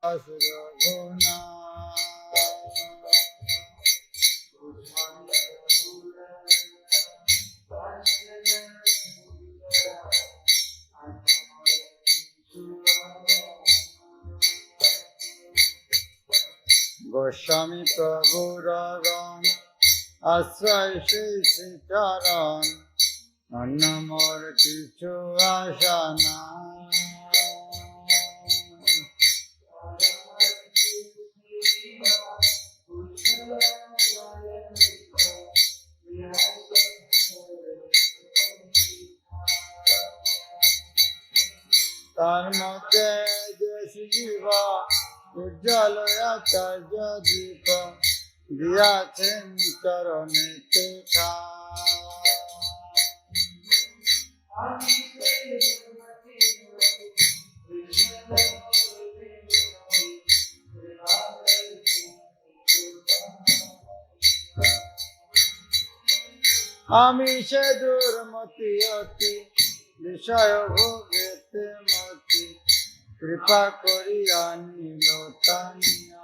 সুরগুণা গোস্বামী প্রভুরগণ আশ্রয় সেই চরণ অন্য মোর কিছু আশা না তার মধ্যে যে জীব উজ্জ্বল আচার্য দীপ দিয়াছেন চরণে দেখা আমি সে দুর্মতি অতি বিষয় ভোগেতে মতি কৃপা করিয়া নিল টানিয়া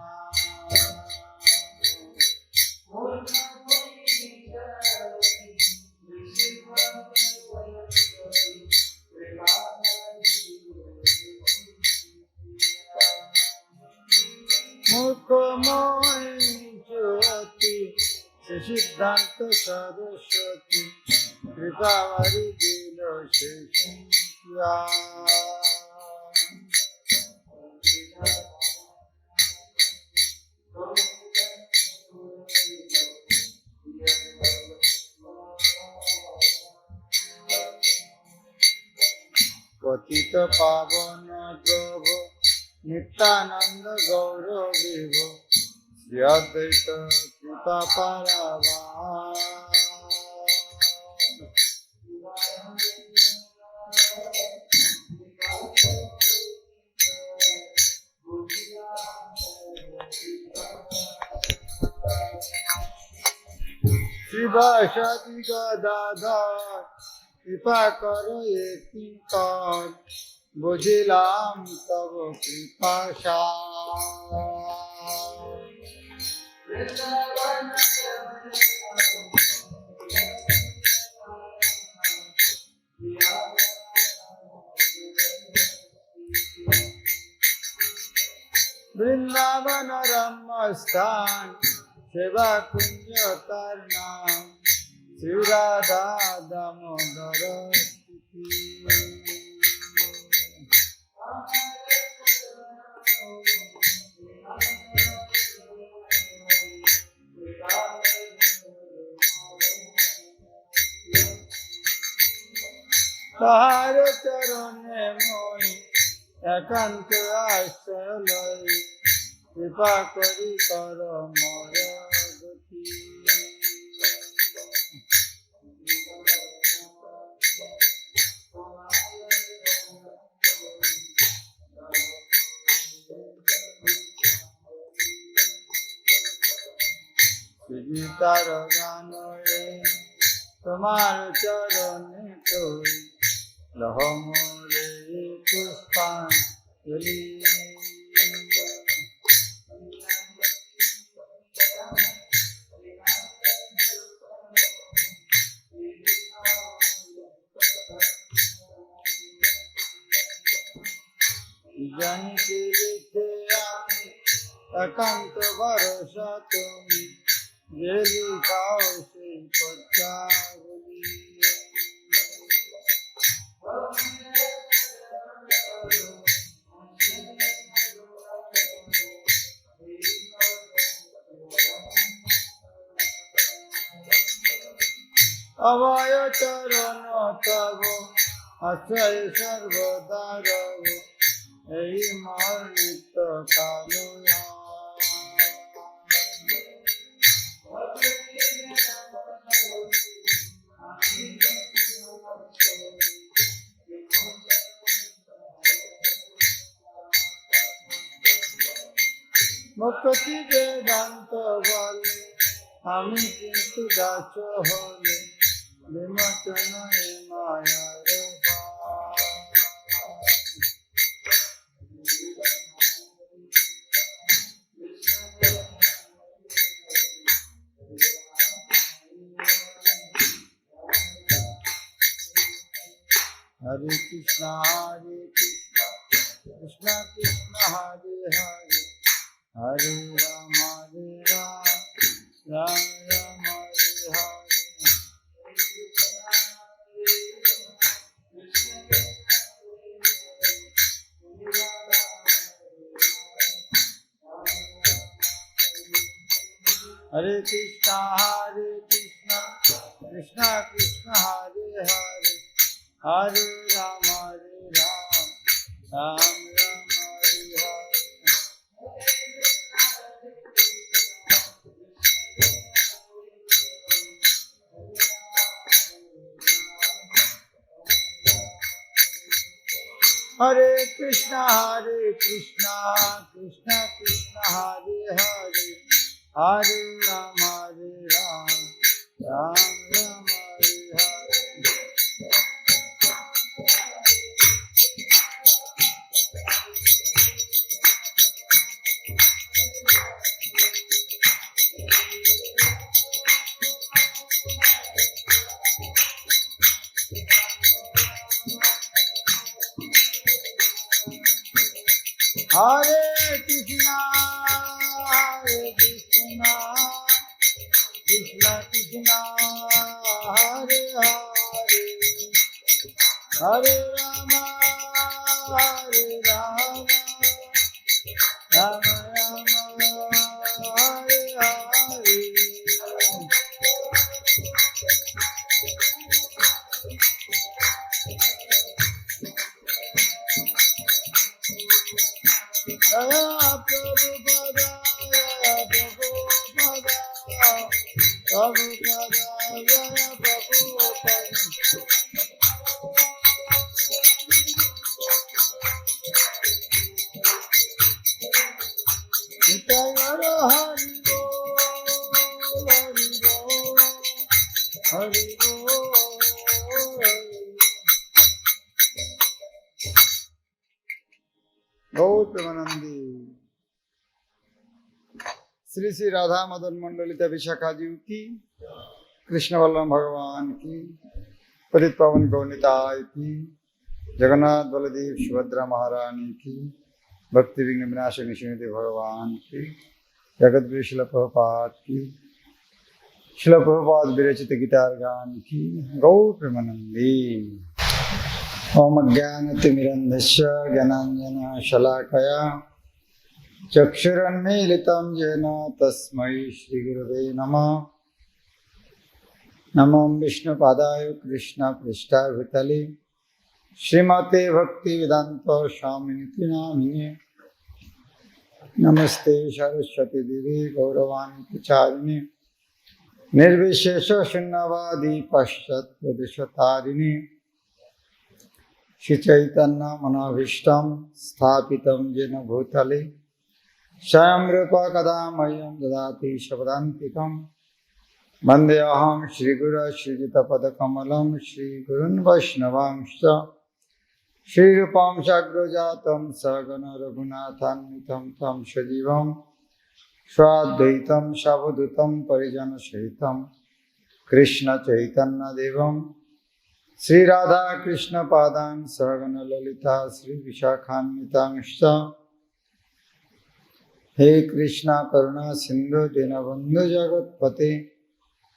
মুখময় জ্যোতি সে সিদ্ধান্ত সরস্বতী কৃপাবারি দিল সে শিয়া পতিত পাবন প্রভু নিত্যানন্দ গৌর বিভু শ্রী অদ্বৈত কৃপা পারাবা শিবাসাদি গদাধর কৃপা করো কিঙ্কর বুঝিলাম তব কৃপা বৃন্দাবন রম্য স্থান সেবা কুঞ্জ তার নাম শ্রী রাধা দামোদর তাহার চরণে মই একান্ত আশ্রয় লই কৃপা করি কর মোর গতি গীতার গান তোমার চরণে কই লহ মোরে পুষ্পাঞ্জলি জানি কি লিখে আমি একান্ত ভরসা তুমি যে লিখাও সেই পদ্মাবলী অভয় চরণ তব আশ্রয় সর্বদা রব এই মর নিত্য কালয়া মুক্তি বেদান্ত বলে আমি কিন্তু দাস হলে বিমোচন এ মায়ার ভার। Hare Krishna Krishna Krishna Hare Hare, Hare Rama Rama Rama Hare Hare. Hare Krishna Krishna Krishna Hare Hare, Hare Rama Rama Hare Hare. Hare Krishna Krishna Krishna Hare Hare, Hare Rama Rama Rama Hare Hare. Hare Krishna Krishna Krishna Hare Hare, Hare Rama Rama Rama Hare Hare. Jaya Prabhupada, Jaya Prabhupada, Prabhupada, Jaya Prabhupada. Nityananda Hari Bol, Hari Bol, Hari Bol. गौर प्रेमानंदी श्री श्री राधा मदन मंडलिता विशाखा जी की, कृष्ण बलराम भगवान की, पतित पावन गौनिताय की, जगन्नाथ बलदेव सुभद्रा महारानी की, भक्ति विघ्न विनाशक निशिदेव भगवान की, जगत गुरु शिल प्रभुपाद की, शिल प्रभुपाद विरचित गीतार गान की। गौर प्रेमानंदी। ओम अज्ञानतिमिरन्धस्य ज्ञानाञ्जनशलाकया चक्षुरुन्मीलितं येन तस्मै श्रीगुरवे नमः। नमो विष्णुपादाय कृष्णपृष्ठाय भूतले श्रीमते भक्तिवेदान्त स्वामिनिति नामिने। नमस्ते सरस्वती देवी गौरवाणी प्रचारिणे, निर्विशेष शून्यवादी पाश्चात्यदेशतारिणे। श्री चैतन्य मनोभीष्टं स्थापितं येन भूतले स्वयं रूपा कदा मह्यं ददाति शपदान्तिकं। वन्देऽहं श्रीगुरो श्रीयुतपदकमलं श्रीगुरून् वैष्णवांश्च। श्रीरूपं साग्रजातं सगण रघुनाथान्वितं तं सजीवं स्वाद्वैतं सावधूतं परिजनसहितं कृष्ण चैतन्यदेवं श्री राधा कृष्ण पादान सहगण ललिता श्री विशाखान्वितांश्च। हे कृष्णा करुणा सिंधु दीनबंधु जगत्पते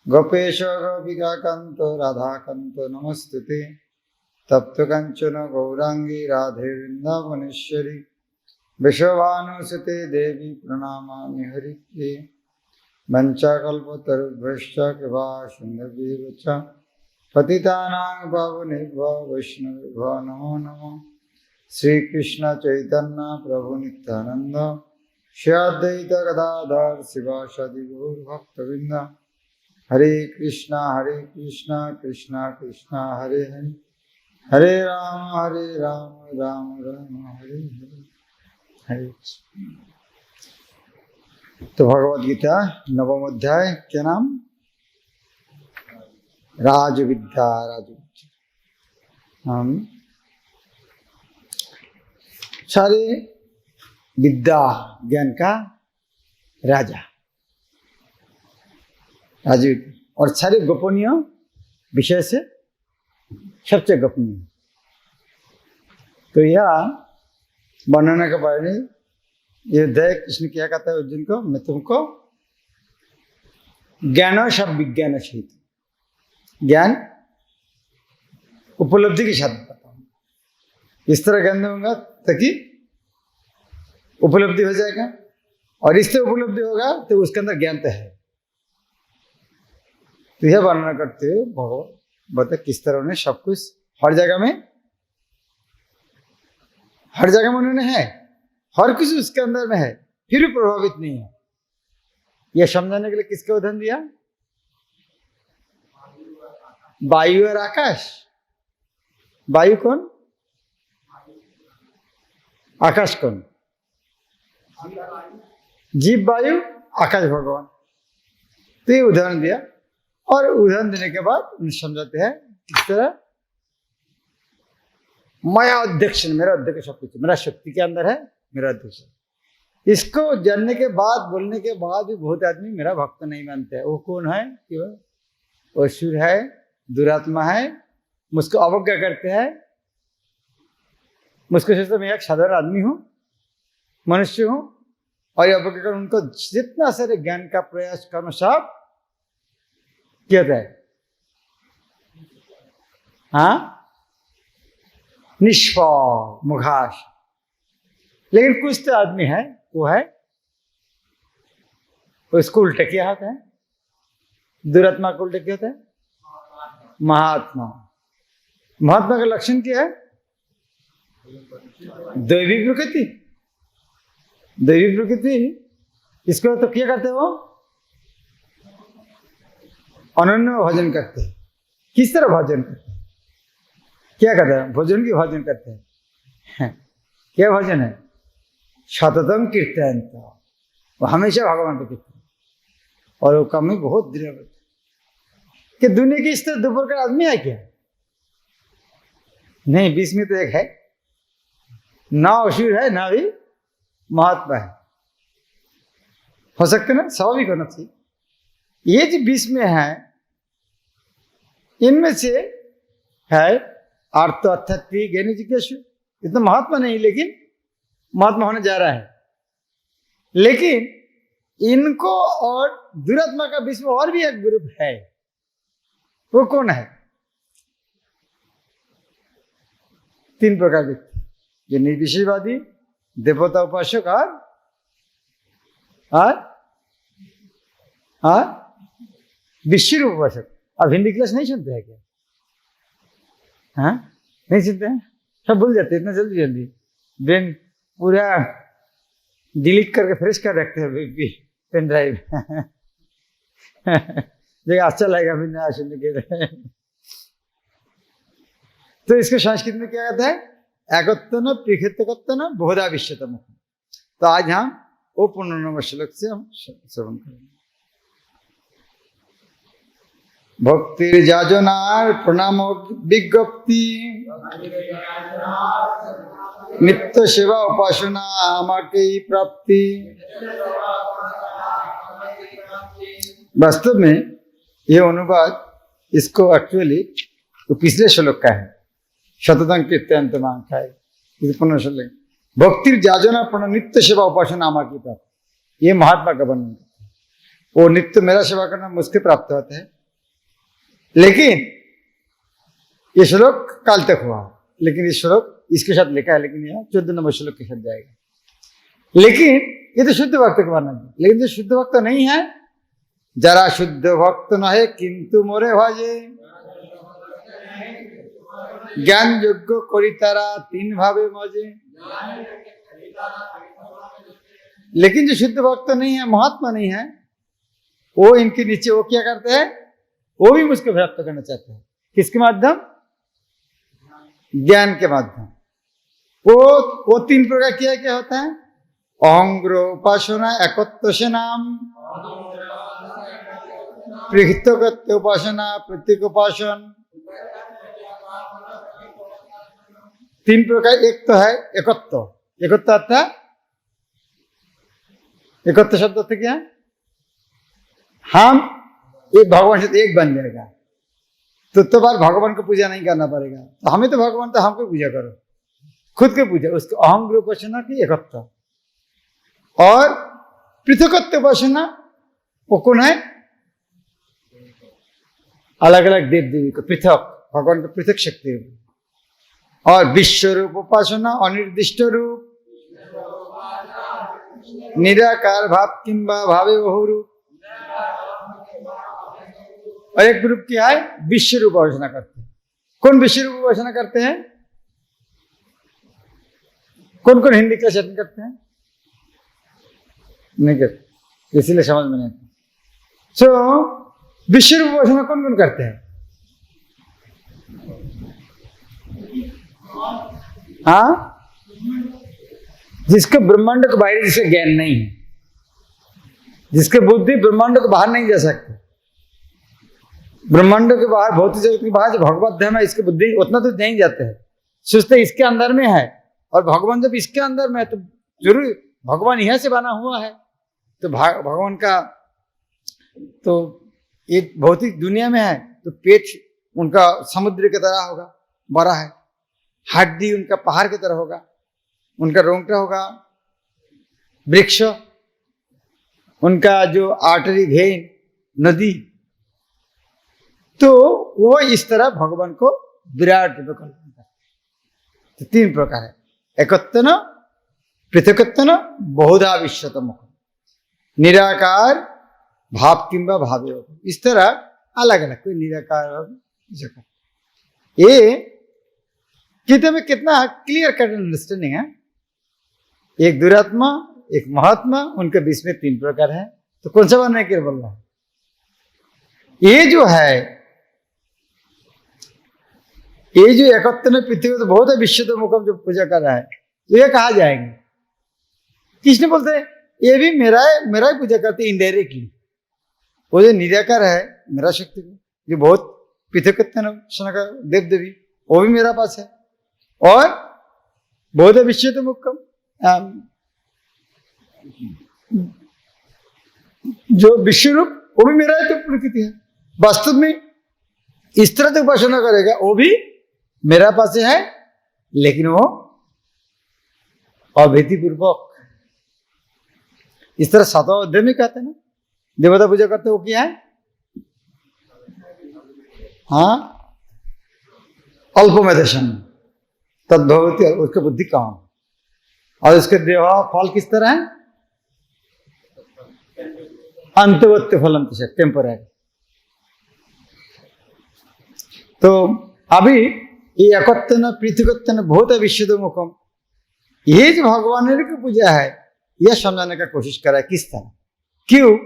गोपेश गोपिकाकांत राधाकांत नमस्तुते। तप्त कंचन गौरांगी राधे वृंदावनेश्वरी विश्वभानुसुते देवी प्रणमामि हरिप्रिये। वंचाकल्पतरुभ्यश्च कृपा सिन्धुभ्येव च पतितानां पावनेभ्यो वैष्णवेभ्यो नमो नमः। श्री कृष्ण चैतन्य प्रभु नित्यानंद श्री अद्वैत गदाधर शिवासादि गौर भक्तवृंद। हरे कृष्णा कृष्णा कृष्णा हरे हरे, हरे राम राम राम हरे हरे। हरे तो भगवद गीता नवम अध्याय क्या नाम? राजविद्या। हम सारे विद्या ज्ञान का राजा राजविद्या, और सारे गोपनीय विषय से सबसे गोपनीय तो यह वर्णना के बारे में ये अध्याय कृष्ण क्या कहता है अर्जुन को, मैं तुमको ज्ञान सब विज्ञान सहित, ज्ञान उपलब्धि के साथ बताऊंगा। इस तरह ज्ञान दूंगा ताकि उपलब्धि हो जाएगा, और इससे उपलब्धि होगा तो उसके अंदर ज्ञान तो है। तो यह वर्णना करते हुए बहुत बता किस तरह उन्हें सब कुछ हर जगह में उन्होंने है, हर कुछ उसके अंदर में है, फिर भी प्रभावित नहीं है। यह समझाने के लिए किसका उदाहरण दिया? वायु और आकाश। वायु कौन? आकाश कौन? जीव वायु, आकाश भगवान। तो ये उदाहरण दिया, और उदाहरण देने के बाद उन्हें समझाते हैं इस तरह माया अध्यक्ष, मेरा अध्यक्ष सब कुछ, मेरा शक्ति के अंदर है, मेरा अध्यक्ष। इसको जानने के बाद, बोलने के बाद भी बहुत आदमी मेरा भक्त नहीं मानते हैं। वो कौन है? वो असुर है, दुरात्मा है, मुझको अवज्ञा करते हैं, मुझको सोचते मैं एक साधारण आदमी हूँ, मनुष्य हूँ, और अवज्ञा कर उनको जितना सारे ज्ञान का प्रयास करना सब क्या है? हाँ, निष्फल, मुघास। लेकिन कुछ तो आदमी है, वो है उसको उल्टा क्या होता है? दुरात्मा को उल्टा क्या होता है? महात्मा। महात्मा का लक्षण क्या है? दैवी प्रकृति। दैवी प्रकृति, इसको तो क्या करते हो? अनन्य भजन करते हैं। किस तरह भजन करते हैं? क्या करते हैं? भोजन की भजन करते हैं। क्या भजन है? सततम कीर्तन। वो हमेशा भगवान का कीर्तन, और वो कम में बहुत दृढ़ कि दुनिया की इस तरह दो प्रकार आदमी है क्या? नहीं, बीच में तो एक है, ना असुर है ना भी महात्मा है। हो सकते ना, स्वाभाविक होना चाहिए। ये जो बीच में है, इनमें से है अर्थ अर्थात ज्ञानी जिज्ञासु, इतना महात्मा नहीं, लेकिन महात्मा होने जा रहा है। लेकिन इनको और दुरात्मा का बीच में और भी एक ग्रुप है। वो कौन है? तीन प्रकार के, जो निर्विशेषवादी, देवता उपासक और विश्व उपासक। अब हिंदी क्लास नहीं सुनते हैं क्या? हाँ, नहीं सुनते हैं, सब भूल जाते हैं इतना जल्दी जल्दी। ब्रेन पूरा डिलीट करके फ्रेश कर रखते हैं पेन ड्राइव। देखिए अच्छा लगेगा फिर नया सुनने के लिए। तो इसको संस्कृत में क्या कहते हैं? एकत्व पृथकत्व बहुधा विश्वतम। तो आज हम वो 15 नंबर श्लोक से हम श्रवण करेंगे। भक्तिर जाजनार प्रणाम विज्ञप्ति, नित्य सेवा उपासना आमाके प्राप्ति। वास्तव में ये अनुवाद, इसको एक्चुअली तो पिछले श्लोक का है, शततम कीर्तन का है, 15 श्लोक। भक्तिर जाजना प्रण नित्य सेवा उपासना आमाके प्राप्ति। ये महात्मा का वर्णन करता है। वो नित्य मेरा सेवा करना मुझके प्राप्त होता है। लेकिन ये श्लोक काल तक हुआ, लेकिन ये श्लोक इसके साथ लिखा है, लेकिन यह 14 नंबर श्लोक के साथ जाएगा। लेकिन ये तो शुद्ध भक्त का वर्णन है। लेकिन जो शुद्ध भक्त नहीं है, जरा शुद्ध भक्त न है किंतु मोरे भाजे, ज्ञान योग्य करी तारा तीन भावे मजे। लेकिन जो शुद्ध भक्त नहीं है, महात्मा नहीं है, वो इनके नीचे वो क्या करते हैं? वो भी मुझको प्राप्त करना चाहते हैं। किसके माध्यम? ज्ञान के माध्यम। वो तीन प्रकार क्या होता है? अहंग्र उपासना एकत्व से नाम, पृथकत्व उपासना प्रत्येक उपासन। तीन प्रकार। एक तो है एकत्व। एकत्व अर्थात, एकत्व शब्द अर्थ क्या है? हम एक भगवान से एक बन जाएगा, तो बार भगवान को पूजा नहीं करना पड़ेगा। तो हमें तो भगवान, तो हमको पूजा करो। खुद के पूजा, उसके अहम गुरु उपासना की एकत्व। और पृथकत्व उपासना वो कौन है? अलग अलग देव देवी को पृथक, भगवान को पृथक शक्ति। और विश्व रूप उपासना, अनिर्दिष्ट रूप, निराकार भाव किंबा भावे बहु रूप। और एक ग्रुप क्या है? विश्व रूप उपासना करते हैं। कौन विश्व रूप उपासना करते हैं? कौन कौन हिंदी क्लास अटेंड करते हैं? नहीं करते, इसीलिए समझ में नहीं आता। सो विश्व रूप उपासना कौन कौन करते हैं? हाँ, जिसके ब्रह्मांड के बाहर जिसका ज्ञान नहीं है, जिसके बुद्धि ब्रह्मांड के बाहर नहीं जा सकती, ब्रह्मांड के बाहर, भौतिक जगत के बाहर जो भगवत धाम है, इसकी बुद्धि उतना तो नहीं जाते हैं, सोचते इसके अंदर में है। और भगवान जब इसके अंदर में है तो जरूर भगवान यहाँ से बना हुआ है, तो भगवान का तो एक भौतिक दुनिया में है तो पेट उनका समुद्र की तरह होगा, बड़ा है, हड्डी उनका पहाड़ की तरह होगा, उनका रोंगटा होगा वृक्ष, उनका जो आर्टरी वेन नदी, तो वो इस तरह भगवान को विराट रूप कल्पना करते। तो तीन प्रकार है, एकत्व, पृथकत्व, बहुधा विश्वतम, निराकार भाव किंबा भावे। इस तरह अलग अलग, कोई निराकार ये कितने में कितना क्लियर कट अंडरस्टैंडिंग है। एक दुरात्मा, एक महात्मा, उनके बीच में तीन प्रकार है। तो कौन सा बनने के बोल रहा है? ये जो है, ये जो एकत्व पृथ्वी तो बहुत है, विश्व तो मुखम जो पूजा कर रहा है, तो ये कहा जाएंगे। कृष्ण बोलते हैं ये भी मेरा है, मेरा ही पूजा करते इनडायरेक्टली। वो जो निराकार है मेरा शक्ति को, जो बहुत पृथकत्व का देव देवी, वो भी मेरा पास है। और बहुत है विश्व तो मुखम, जो विश्व रूप वो भी मेरा है, तो प्रकृति है। वास्तव में इस तरह से उपासना करेगा वो भी मेरा पास है, लेकिन वो अभेदी पूर्वक। इस तरह सातवां अध्याय में कहते हैं ना, देवता पूजा करते वो क्या है? हाँ, अल्पमेधेशन तद्भवती, उसका बुद्धि काम, और उसके देवा फल किस तरह है? अंतवत्य फलम, टेम्पररी। तो अभी ये एकत्व पृथकत्व बहुत है विश्व मुखम, ये जो भगवान की पूजा है, यह समझाने का कोशिश करा है किस तरह, क्यों?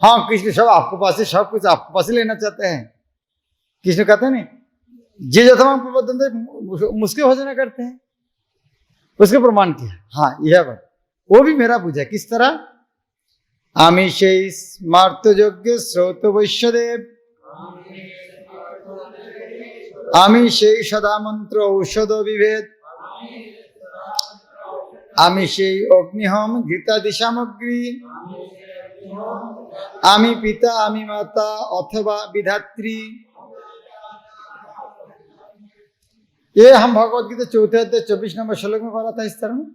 हाँ, कृष्ण सब आपको पास है, सब कुछ आपको पास ही लेना चाहते हैं। कृष्ण कहते हैं नहीं, जे जथमा प्रबंधन मुश्किल भोजन करते हैं, उसके प्रमाण क्या है? हाँ, यह बात, वो भी मेरा पूजा किस तरह? आमिषे स्मार्तयोग्य श्रोत वैश्यदेव, आमिषे सदा मंत्र औषध विभेद, आमिषे अग्निहोम घृतादि सामग्री, आमी पिता आमी माता अथवा विधात्री। ये हम भगवद गीता चौथे अध्याय 24 नंबर श्लोक में पढ़ा था इस तरह में।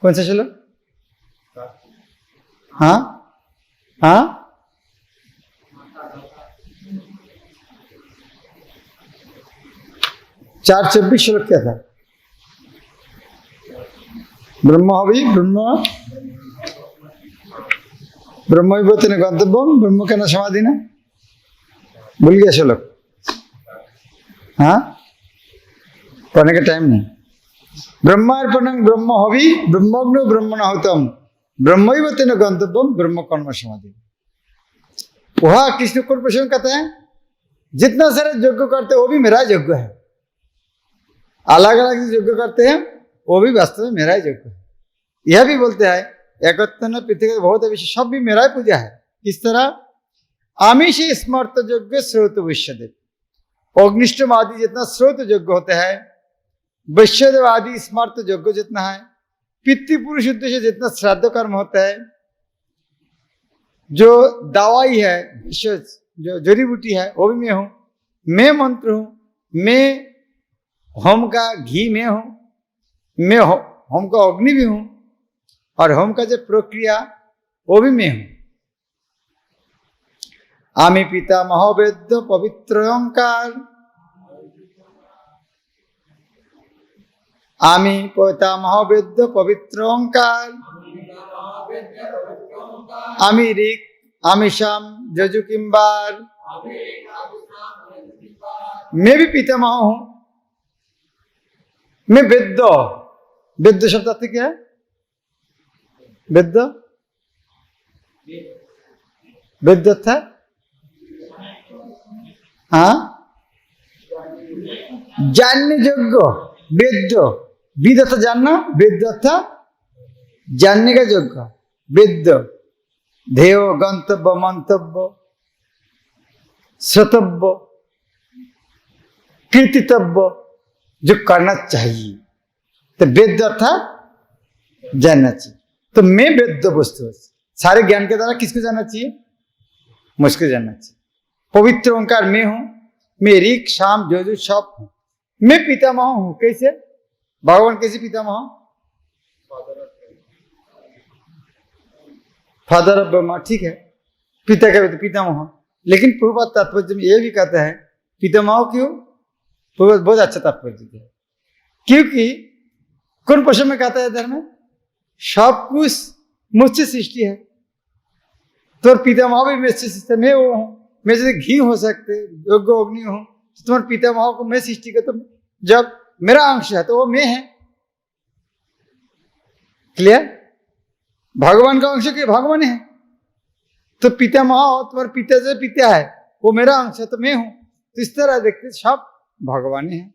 कौन सा श्लोक? हाँ हाँ, 4:26 श्लोक क्या था? ब्रह्म हवि ब्रह्मविभूति ने गंतव्यम ब्रह्म के न समाधि ने, भूल गया श्लोक? हाँ, पढ़ने का टाइम नहीं। ब्रह्मार्पणं ब्रह्म हवि ब्रह्मग्नो ब्रह्मणाहुतम ब्रह्मविभूति न गंतव्यम ब्रह्म कर्म समाधि। वह कृष्ण को प्रश्न कहते हैं, जितना सारे यज्ञ करते हैं वो भी मेरा यज्ञ है। अलग अलग यज्ञ करते हैं वो भी वास्तव में मेरा ही यज्ञ है। यह भी बोलते हैं एकत्व पृथ्वी बहुत विषय सब भी मेरा ही पूजा है। इस तरह आमिष स्मर्त यज्ञ स्रोत वैश्यदेव, अग्निष्टम आदि जितना स्रोत यज्ञ होते हैं, वैश्यदेव आदि स्मर्त यज्ञ जितना है, पितृपुरुष उद्देश्य जितना श्राद्ध कर्म होता है, जो दवाई है, जो जड़ी बूटी है वो भी मैं हूं, मैं मंत्र हूं, मैं होम का घी में हूं, मैं होम का अग्नि भी हूं, और होम का जो प्रक्रिया वो भी मैं हूं। आमी पिता महावेद्य पवित्र ओंकार, आमी पिता महावेद्य पवित्र ओंकार, आमी ऋक् आमी शाम जजु किम्बार, मैं भी पितामह हूं। मैं वेद्य, वेद्य शब्द अर्थ क्या है? वेद्य, वेद्य था हाँ जानने योग्य, वेद्य, विद अर्थ जानना, वेद्य अर्थ जानने का योग्य, वेद्य ध्येय गंतव्य मंतव्य श्रोतव्य कीर्तितव्य जो करना चाहिए, तो वेद्य अर्थ जानना चाहिए। तो मैं वेद्य वस्तु, सारे ज्ञान के द्वारा किसको जानना चाहिए? मुझको जानना चाहिए। पवित्र ओंकार मैं हूं, मैं ऋक् शाम जजु सब हूं, मैं पितामह हूं। कैसे भगवान कैसे पितामह? फादर ऑफ ब्रह्मा, ठीक है, पिता का पितामह। लेकिन प्रभुपाद तात्पर्य में यह भी कहता है पितामह क्यों? प्रभुपाद बहुत अच्छा तात्पर्य देते हैं, क्योंकि कौन प्रश्न में कहता है धर्म में सब कुछ मुझसे सृष्टि है, तो पितामह भी मुझसे सृष्टि है। मैं वो हूं, मैं जैसे घी हो सकते योग्य अग्नि हूं, तो तुम्हारे पितामह को मैं सृष्टि का, तो जब मेरा अंश है तो वो मैं है। क्लियर? भगवान का अंश के भगवान है, तो पितामह तुम्हारे पिता से पिता है, वो मेरा अंश है तो मैं हूं। तो इस तरह देखते सब भगवान है।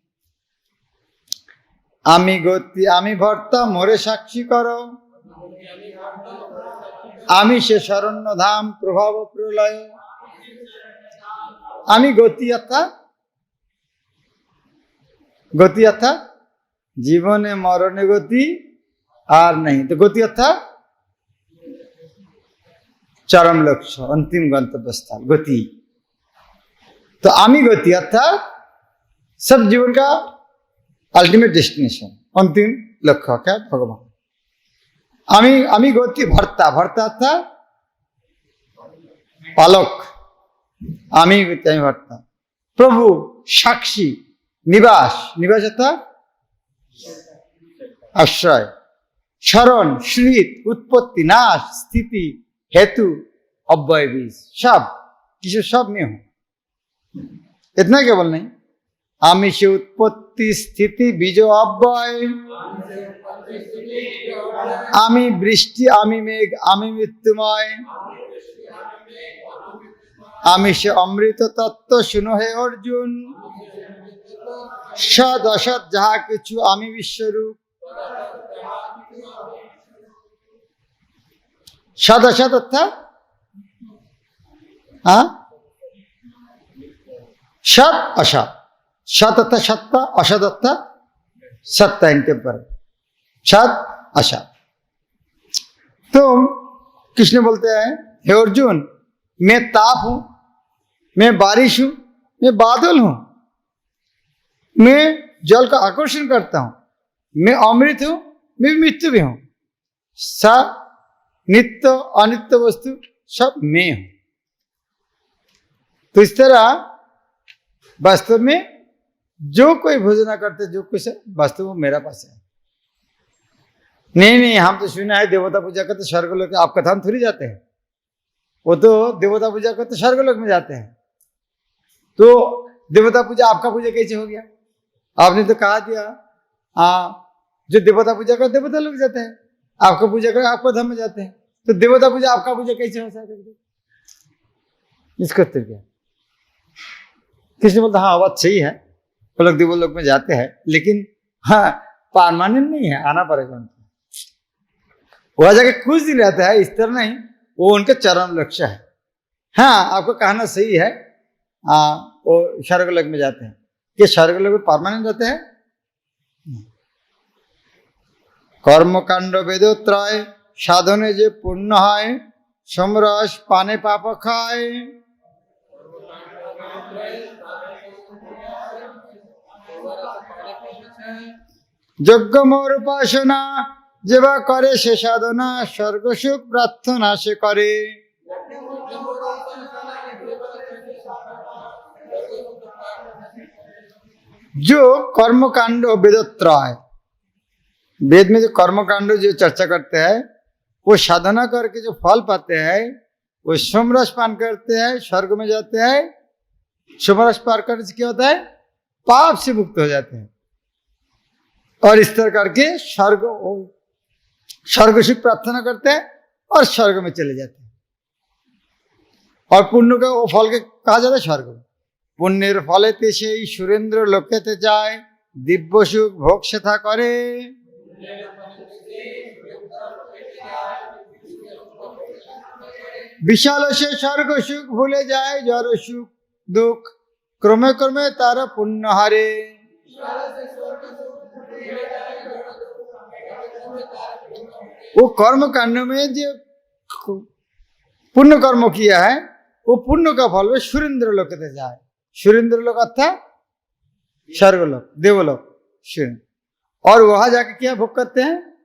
आमी गति आमी भर्ता मोरे साक्षी करो, आमी से शरण्य धाम प्रभाव प्रलय। आमी गति अर्थात गति अर्थात जीवने मरणे गति और नहीं, तो गति अर्थात चरम लक्ष्य अंतिम गंतव्य स्थल गति। तो आमी गति अर्थात सब जीवन का अल्टीमेट डेस्टिनेशन, अंतिम लक्ष्य क्या? भगवान। आमी आमी गति भर्ता, भर्ता अर्थात पालक, आमी गति आमी भर्ता। प्रभु साक्षी, निवास, निवास अर्थात आश्रय, शरण श्रीत उत्पत्ति नाश स्थिति हेतु अव्यय बीज, सब किसी सब में हूं। इतना केवल नहीं, आमी से उत्पत्ति स्थिति बीजो अव्यय, आमी वृष्टि आमी मेघ आमी मृत्युमय, आमी से अमृत तत्व सुनो हे अर्जुन, सद असत जहा किछु आमी विश्वरूप। सद असत अर्थात सत असत, सत अर्थात सत्ता, असत अर्थात सत्ता, इनके पर सत असत। तो कृष्ण बोलते हैं हे अर्जुन, मैं ताप हूं, मैं बारिश हूं, मैं बादल हूं, मैं जल का आकर्षण करता हूं, मैं अमृत हूं, मैं मृत्यु भी हूं। सा नित्य अनित्य वस्तु सब मैं हूं। तो इस तरह वास्तव में जो कोई भोजना करते, जो कुछ है वास्तव वो मेरा पास है। नहीं हम तो सुना है देवता पूजा करते स्वर्ग लोक, आप कथा में थोड़ी जाते हैं, वो तो देवता पूजा करते स्वर्ग लोक में जाते हैं। तो देवता पूजा आपका पूजा कैसे हो गया? आपने तो कहा दिया जो देवता पूजा कर देवता लोग जाते हैं, आपका पूजा कर आपका धाम में जाते हैं, तो देवता पूजा आपका पूजा कैसे हो सकता है? इसका उत्तर क्या? कृष्ण बोलता हाँ बात सही है, वो लोग देवता लोग में जाते हैं, लेकिन हाँ परमानेंट नहीं है, आना पड़ेगा उनको। वह जाके कुछ दिन रहता है, इस तरह नहीं, वो उनका चरम लक्ष्य है। हाँ आपको कहना सही है, वो स्वर्ग लोक में जाते हैं। कि स्वर्ग लोक में परमानेंट जाते हैं? कर्मकांड वेदोत्रय साधने जे पुण्य है, समरस पाने पाप खाए। যজ্ঞ মোর উপাসনা যেবা করে সে সাধনা, স্বর্গ সুখ প্রার্থনা সে করে। जो कर्मकांड वेदोत्रय, वेद में जो कर्मकांड जो चर्चा करते हैं वो साधना करके जो फल पाते हैं वो सोमरस पान करते हैं, स्वर्ग में जाते हैं। सोमरस पान करने से क्या होता है? पाप से मुक्त हो जाते हैं और इस तरह करके स्वर्ग सुख प्रार्थना करते हैं और स्वर्ग में चले जाते हैं। और पुण्य का वो फल के कहा जाता है स्वर्ग में। पुण्येर फलेते সেই সুরেন্দ্র লোকেতে যায়, দিব্য সুখ ভোগ সেথা করে। विशाल से स्वर्ग सुख भूले जाए, जड़ सुख दुख क्रमे क्रमे तारा पुण्य हारे। वो कर्म कांड में जो पुण्य कर्म किया है वो पुण्य का फल में सुरेंद्र लोकेते जाए। सुरेंद्र लोक अर्थात स्वर्गलोक, देवलोक, सुरेंद्र। और वहां जाके क्या भोग करते हैं?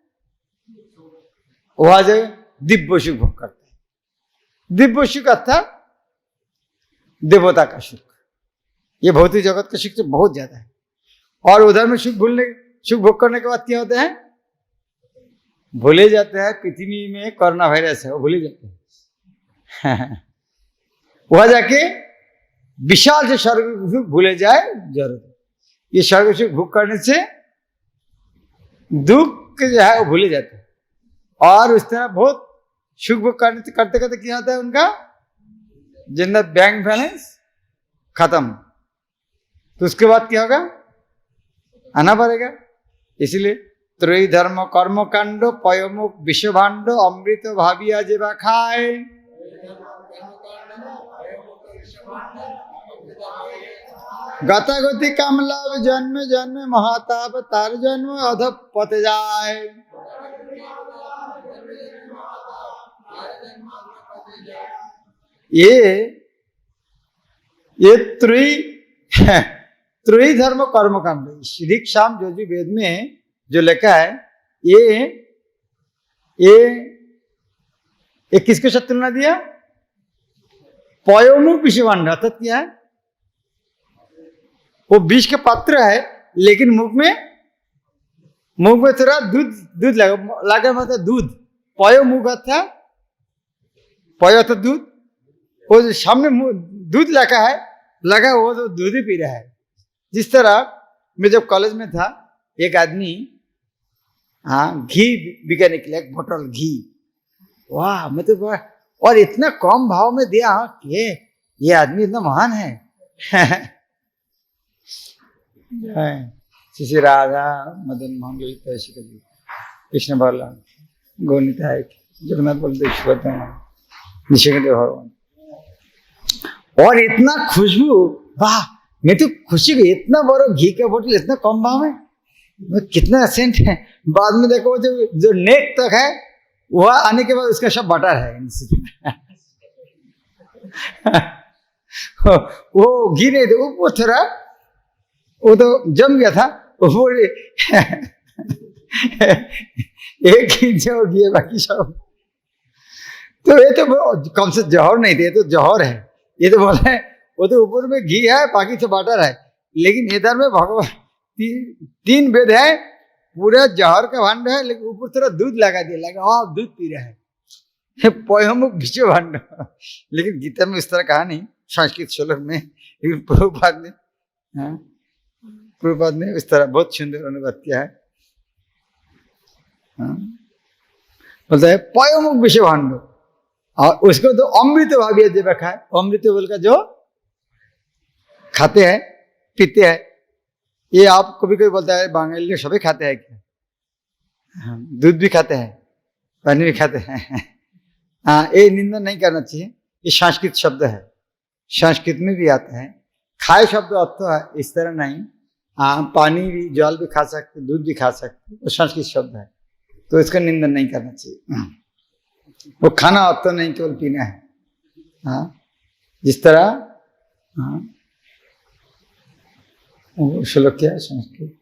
वहां जाके दिव्य सुख भोग करते हैं। दिव्य सुख अर्थात देवता का सुख। ये भौतिक जगत का सुख तो बहुत ज्यादा है। और उधर में सुख भोग करने के बाद क्या होते हैं? भूले जाते हैं पृथ्वी में कोरोना वायरस है, वो भूले जाते हैं। वहां जाके विशाल से स्वर्ग सुख भूले जाए जरूर। ये स्वर्ग सुख भोग करने से दुख जो है वो भूले जाते हैं। और उस तरह बहुत सुख भोग करते करते क्या होता है? उनका जितना बैंक बैलेंस खत्म, तो उसके बाद क्या होगा? आना पड़ेगा। इसलिए त्रयी धर्म कर्मकांड पयमुख विश्वभाण्ड अमृत भाविया जेबा खाए। गतागति कामलाभ जन्म जन्म महाताप तार जन्म अधप पते जाए। ये त्रयी धर्म कर्मकांड ऋक् साम यजुर्वेद वेद में जो लिखा है ये किसके साथ तुलना दिया? पयोमुख विश्वभाण्ड अर्थात क्या है? वो विष के पात्र है लेकिन मुख में थोड़ा दूध लगा मतलब दूध। पयोमुख अर्थात पयो तो दूध, वो जो सामने दूध लगा वो तो दूध ही पी रहा है। जिस तरह मैं जब कॉलेज में था एक आदमी घी बिका निकला, एक बोतल घी। वाह, मैं तो और इतना कम भाव में दिया ये आदमी इतना महान है। श्री राधा मदन मोहन ललिता कृष्ण बलराम गौनिताय जगन्नाथ बलदेव सुभद्रा निशिकांत भगवान। और इतना खुशबू, वाह, मैं तो खुशी गई। इतना बड़ा घी का बोतल इतना कम भाव में, कितना सेंट है। बाद में देखो जो नेक तक है वह आने के बाद उसका सब बटर है। वो घी नहीं थे, वो थोड़ा वो तो जम गया था। वो एक ही जो घी है, बाकी सब तो ये तो कम से जौहर नहीं थे, ये तो जौहर है। ये तो बोला है वो तो ऊपर में घी है बाकी तो बटर है। लेकिन इधर में भगवान तीन वेद है, पूरा जौहर का भांड है, लेकिन ऊपर थोड़ा दूध लगा दिया, लगा दूध पी रहा है। पयोमुख विश्वभाण्ड। लेकिन गीता में इस तरह कहा नहीं, संस्कृत श्लोक में। लेकिन प्रभुपाद ने इस तरह बहुत सुंदर अनुवाद किया है। बोलता है पयोमुख विश्वभाण्ड। और उसको तो अमृत भाविया जेबा खाए। अमृत बोल का जो खाते हैं पीते हैं। ये आप कभी कभी बोलता है बांग्लादेश सभी खाते हैं क्या? दूध भी खाते हैं, पानी भी खाते हैं। ये निंदा नहीं करना चाहिए। ये संस्कृत शब्द है, संस्कृत में भी आता है। खाए शब्द अर्थ है इस तरह नहीं। पानी भी जल भी खा सकते, दूध भी खा सकते, वो संस्कृत शब्द है, तो इसका निंदा नहीं करना चाहिए। वो खाना अर्थ नहीं, केवल पीना है। जिस तरह श्लोक क्या है संस्कृत?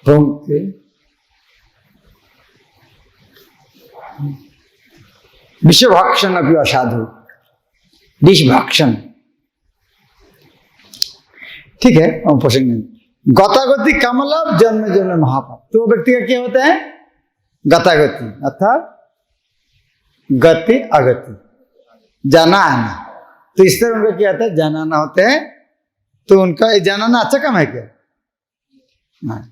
भुंक्ते विषभक्षण अभी असाधु, विषभक्षण। ठीक है, हम पूछेंगे गतागति कमलाभ जन्म जन्म महापाप। तो व्यक्ति का क्या होता है? गतागति अर्थात गति अगति, जाना आना। तो इस तरह उनका क्या होता है? जाना आना होते हैं। तो उनका जाना आना अच्छा काम है क्या? हाँ,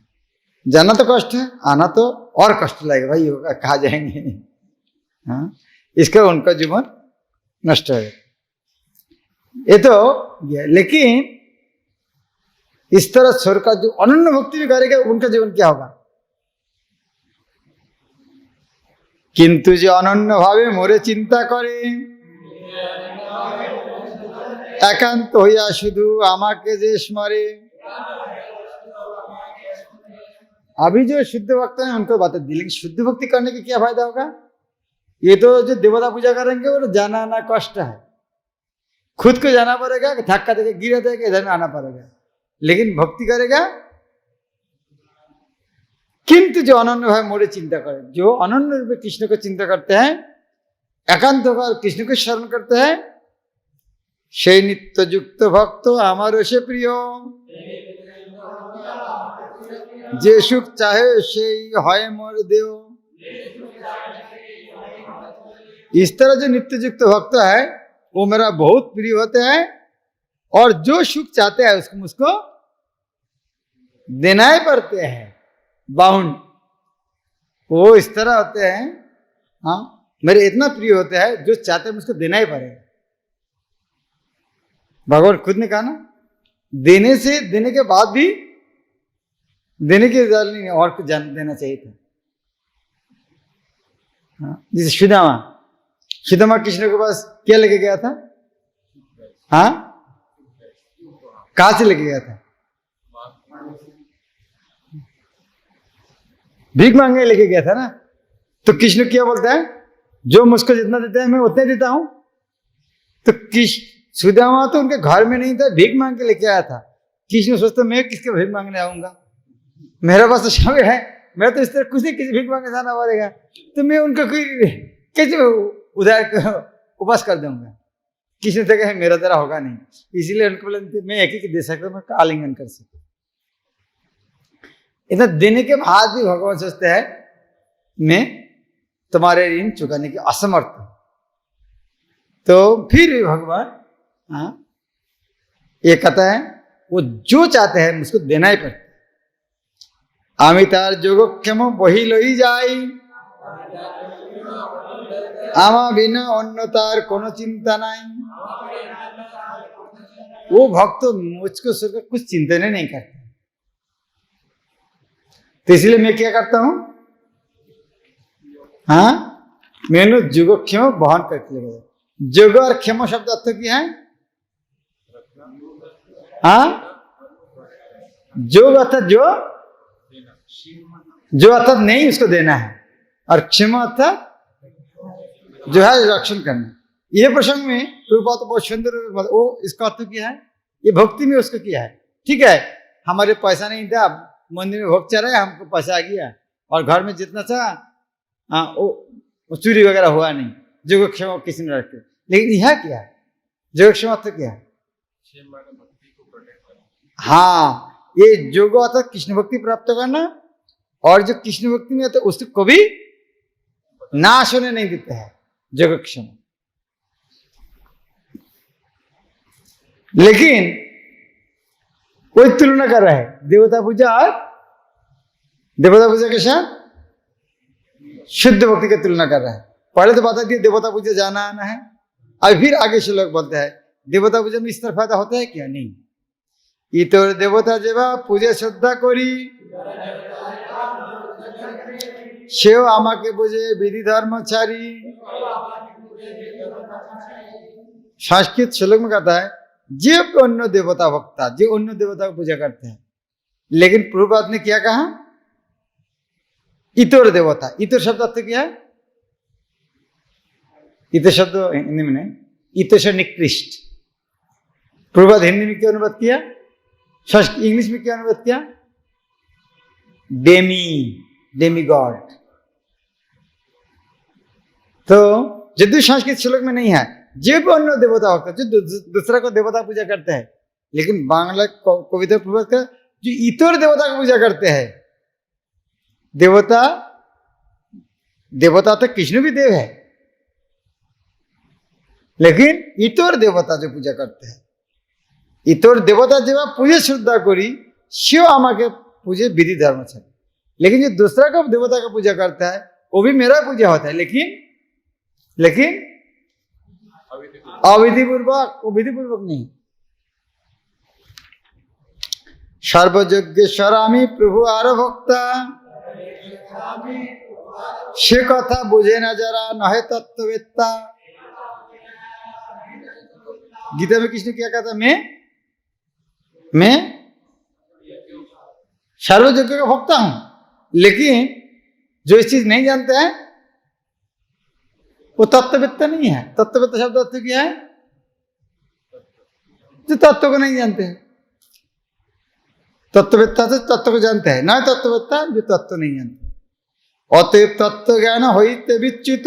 जाना तो कष्ट है, आना तो और कष्ट लगेगा भाई, होगा कहाँ जाएंगे। हाँ, इसका उनका जीवन नष्ट है। ये तो लेकिन इस तरह स्वर का जो अनन्य भक्ति भी करेगा उनका जीवन क्या होगा? किंतु जो अनन्य भावे मोरे चिंता करे, एकांत होया शुधु आमाके जे स्मरे। अभी जो शुद्ध भक्त है उनको बात दी, लेकिन शुद्ध भक्ति करने के क्या फायदा होगा? ये तो जो देवता पूजा करेंगे वो जाना आना कष्ट है, खुद को जाना पड़ेगा, धक्का देके गिरा देगा, इधर में आना पड़ेगा। लेकिन भक्ति करेगा, किंतु जो अनन्य भाव मोरे चिंता करे, जो अनन्य रूप में कृष्ण को चिंता करते हैं, एकांत होकर कृष्ण को स्मरण करते हैं, से नित्य युक्त भक्त आमारो से प्रिय, जे सुख चाहे से है मोर देव। इस तरह जो नित्य युक्त भक्त है वो मेरा बहुत प्रिय होते हैं, और जो सुख चाहते हैं उसको मुझको देना ही पड़ते हैं, बाउंड। वो इस तरह होते हैं, हाँ मेरे इतना प्रिय होते हैं, जो चाहते हैं मुझको देना ही पड़ेगा। भगवान खुद ने कहा ना, देने के बाद भी देने की जरूरत नहीं, और कुछ देना चाहिए था। हाँ, जैसे सुदामा कृष्ण के पास क्या लेके गया था? हाँ, कहां से लेके गया था? भीख मांगे लेके गया था ना। तो कृष्ण क्या बोलता है? जो मुझको जितना देता है मैं उतना देता हूं। तो सुदामा तो उनके घर में नहीं था, भीख मांग के लेके आया था। कृष्ण सोचता मैं किसके भीख मांगने आऊंगा, मेरे पास तो सब है, मैं तो इस तरह कुछ नहीं, किसी भीख मांगे जाना पड़ेगा। तो मैं उनको कैसे उधार उपास कर दूंगा। कृष्ण से कहे मेरा तरह होगा नहीं, इसीलिए उनको बोले मैं एक ही दे सकता हूँ, मैं आलिंगन कर सकता। इतना देने के बाद भी भगवान सोचते हैं मैं तुम्हारे ऋण चुकाने की असमर्थ हूं। तो फिर भी भगवान ये कहता है वो जो चाहते हैं उसको देना ही पड़ता है। आमी तार जोगक्षेम वही लई जाई, आमा बिना अन्य तार कोनो चिंता नहीं। वो भक्त मुझको सुनकर कुछ चिंतन नहीं करते। तो इसलिए मैं क्या करता हूं, हाँ मैंने जोगक्षेम बहन करके ले। जोग और क्षेम शब्द अर्थ क्या है? हाँ, जोग अर्थात जो अर्थात नहीं उसको देना है, और क्षमा अर्थात जो है रक्षण करना। ये प्रसंग में प्रभुपाद तो बहुत सुंदर, वो इसका अर्थ क्या है? ये भक्ति में उसको किया है। ठीक है, हमारे पैसा नहीं था, मंदिर में भोग चढ़ा, हमको पैसा आ गया, और घर में जितना था वो चोरी वगैरह हुआ नहीं, जो क्षमा किसी ने रखे। लेकिन यह क्या है? जो क्षमा अर्थ क्या है? हाँ, ये जोग अर्थात कृष्ण भक्ति प्राप्त करना, और जो कृष्ण भक्ति में आता है उसको कभी नाश होने नहीं देता है जोगक्षेम। लेकिन कोई तुलना कर रहा है देवता पूजा और देवता पूजा के साथ शुद्ध भक्ति की तुलना कर रहा है। पहले तो बता दिया देवता पूजा जाना आना है, और फिर आगे से लोग बोलते हैं देवता पूजा में इस तरह फायदा होता है क्या? नहीं। इतर देवता जेवा पूजा श्रद्धा करी, सेव आमाके बुझे विधि धर्मचारी। संस्कृत श्लोक में कहता है जे अन्य देवता भक्ता, जो अन्य देवता को पूजा करते हैं। लेकिन प्रभुपाद ने क्या कहा? इतर देवता। इतर शब्द अर्थ क्या है? इतर शब्द हिंदी में नहीं, इतर से निकृष्ट। प्रभुपाद हिंदी में क्या अनुवाद किया? इंग्लिश में क्या अनुवाद किया? Demi God. तो यदि संस्कृत श्लोक में नहीं है, जो भी अन्य देवता होता है, जो दूसरा को देवता पूजा करते हैं, लेकिन बांग्ला कविता पूर्वक का जो इतर देवता को पूजा करते हैं, देवता तो कृष्ण भी देव है, लेकिन इतर देवता जो पूजा करते हैं, इतर देवता जब पूजे श्रद्धा करी से आमाके पूजे विधि धर्म से, लेकिन जो दूसरा का देवता का पूजा करता है वो भी मेरा पूजा होता है, लेकिन अविधिपूर्वक, वो विधिपूर्वक नहीं। सर्वयज्ञेश्वरामी प्रभु आर भक्ता, से कथा बुझे न जरा नहे तत्ववेत्ता। गीता में कृष्ण क्या कहता, मैं सर्वयज्ञ का भक्ता हूं, लेकिन जो इस चीज नहीं जानते हैं वो तत्ववेत्ता नहीं है। तत्ववेत्ता शब्द अर्थ क्या है? जो तत्व को नहीं जानते हैं। तत्ववेत्ता तो तत्व को जानते हैं, ना तत्ववेत्ता जो तत्व नहीं जानते। अतएव तत्व ज्ञान होइते विच्युत,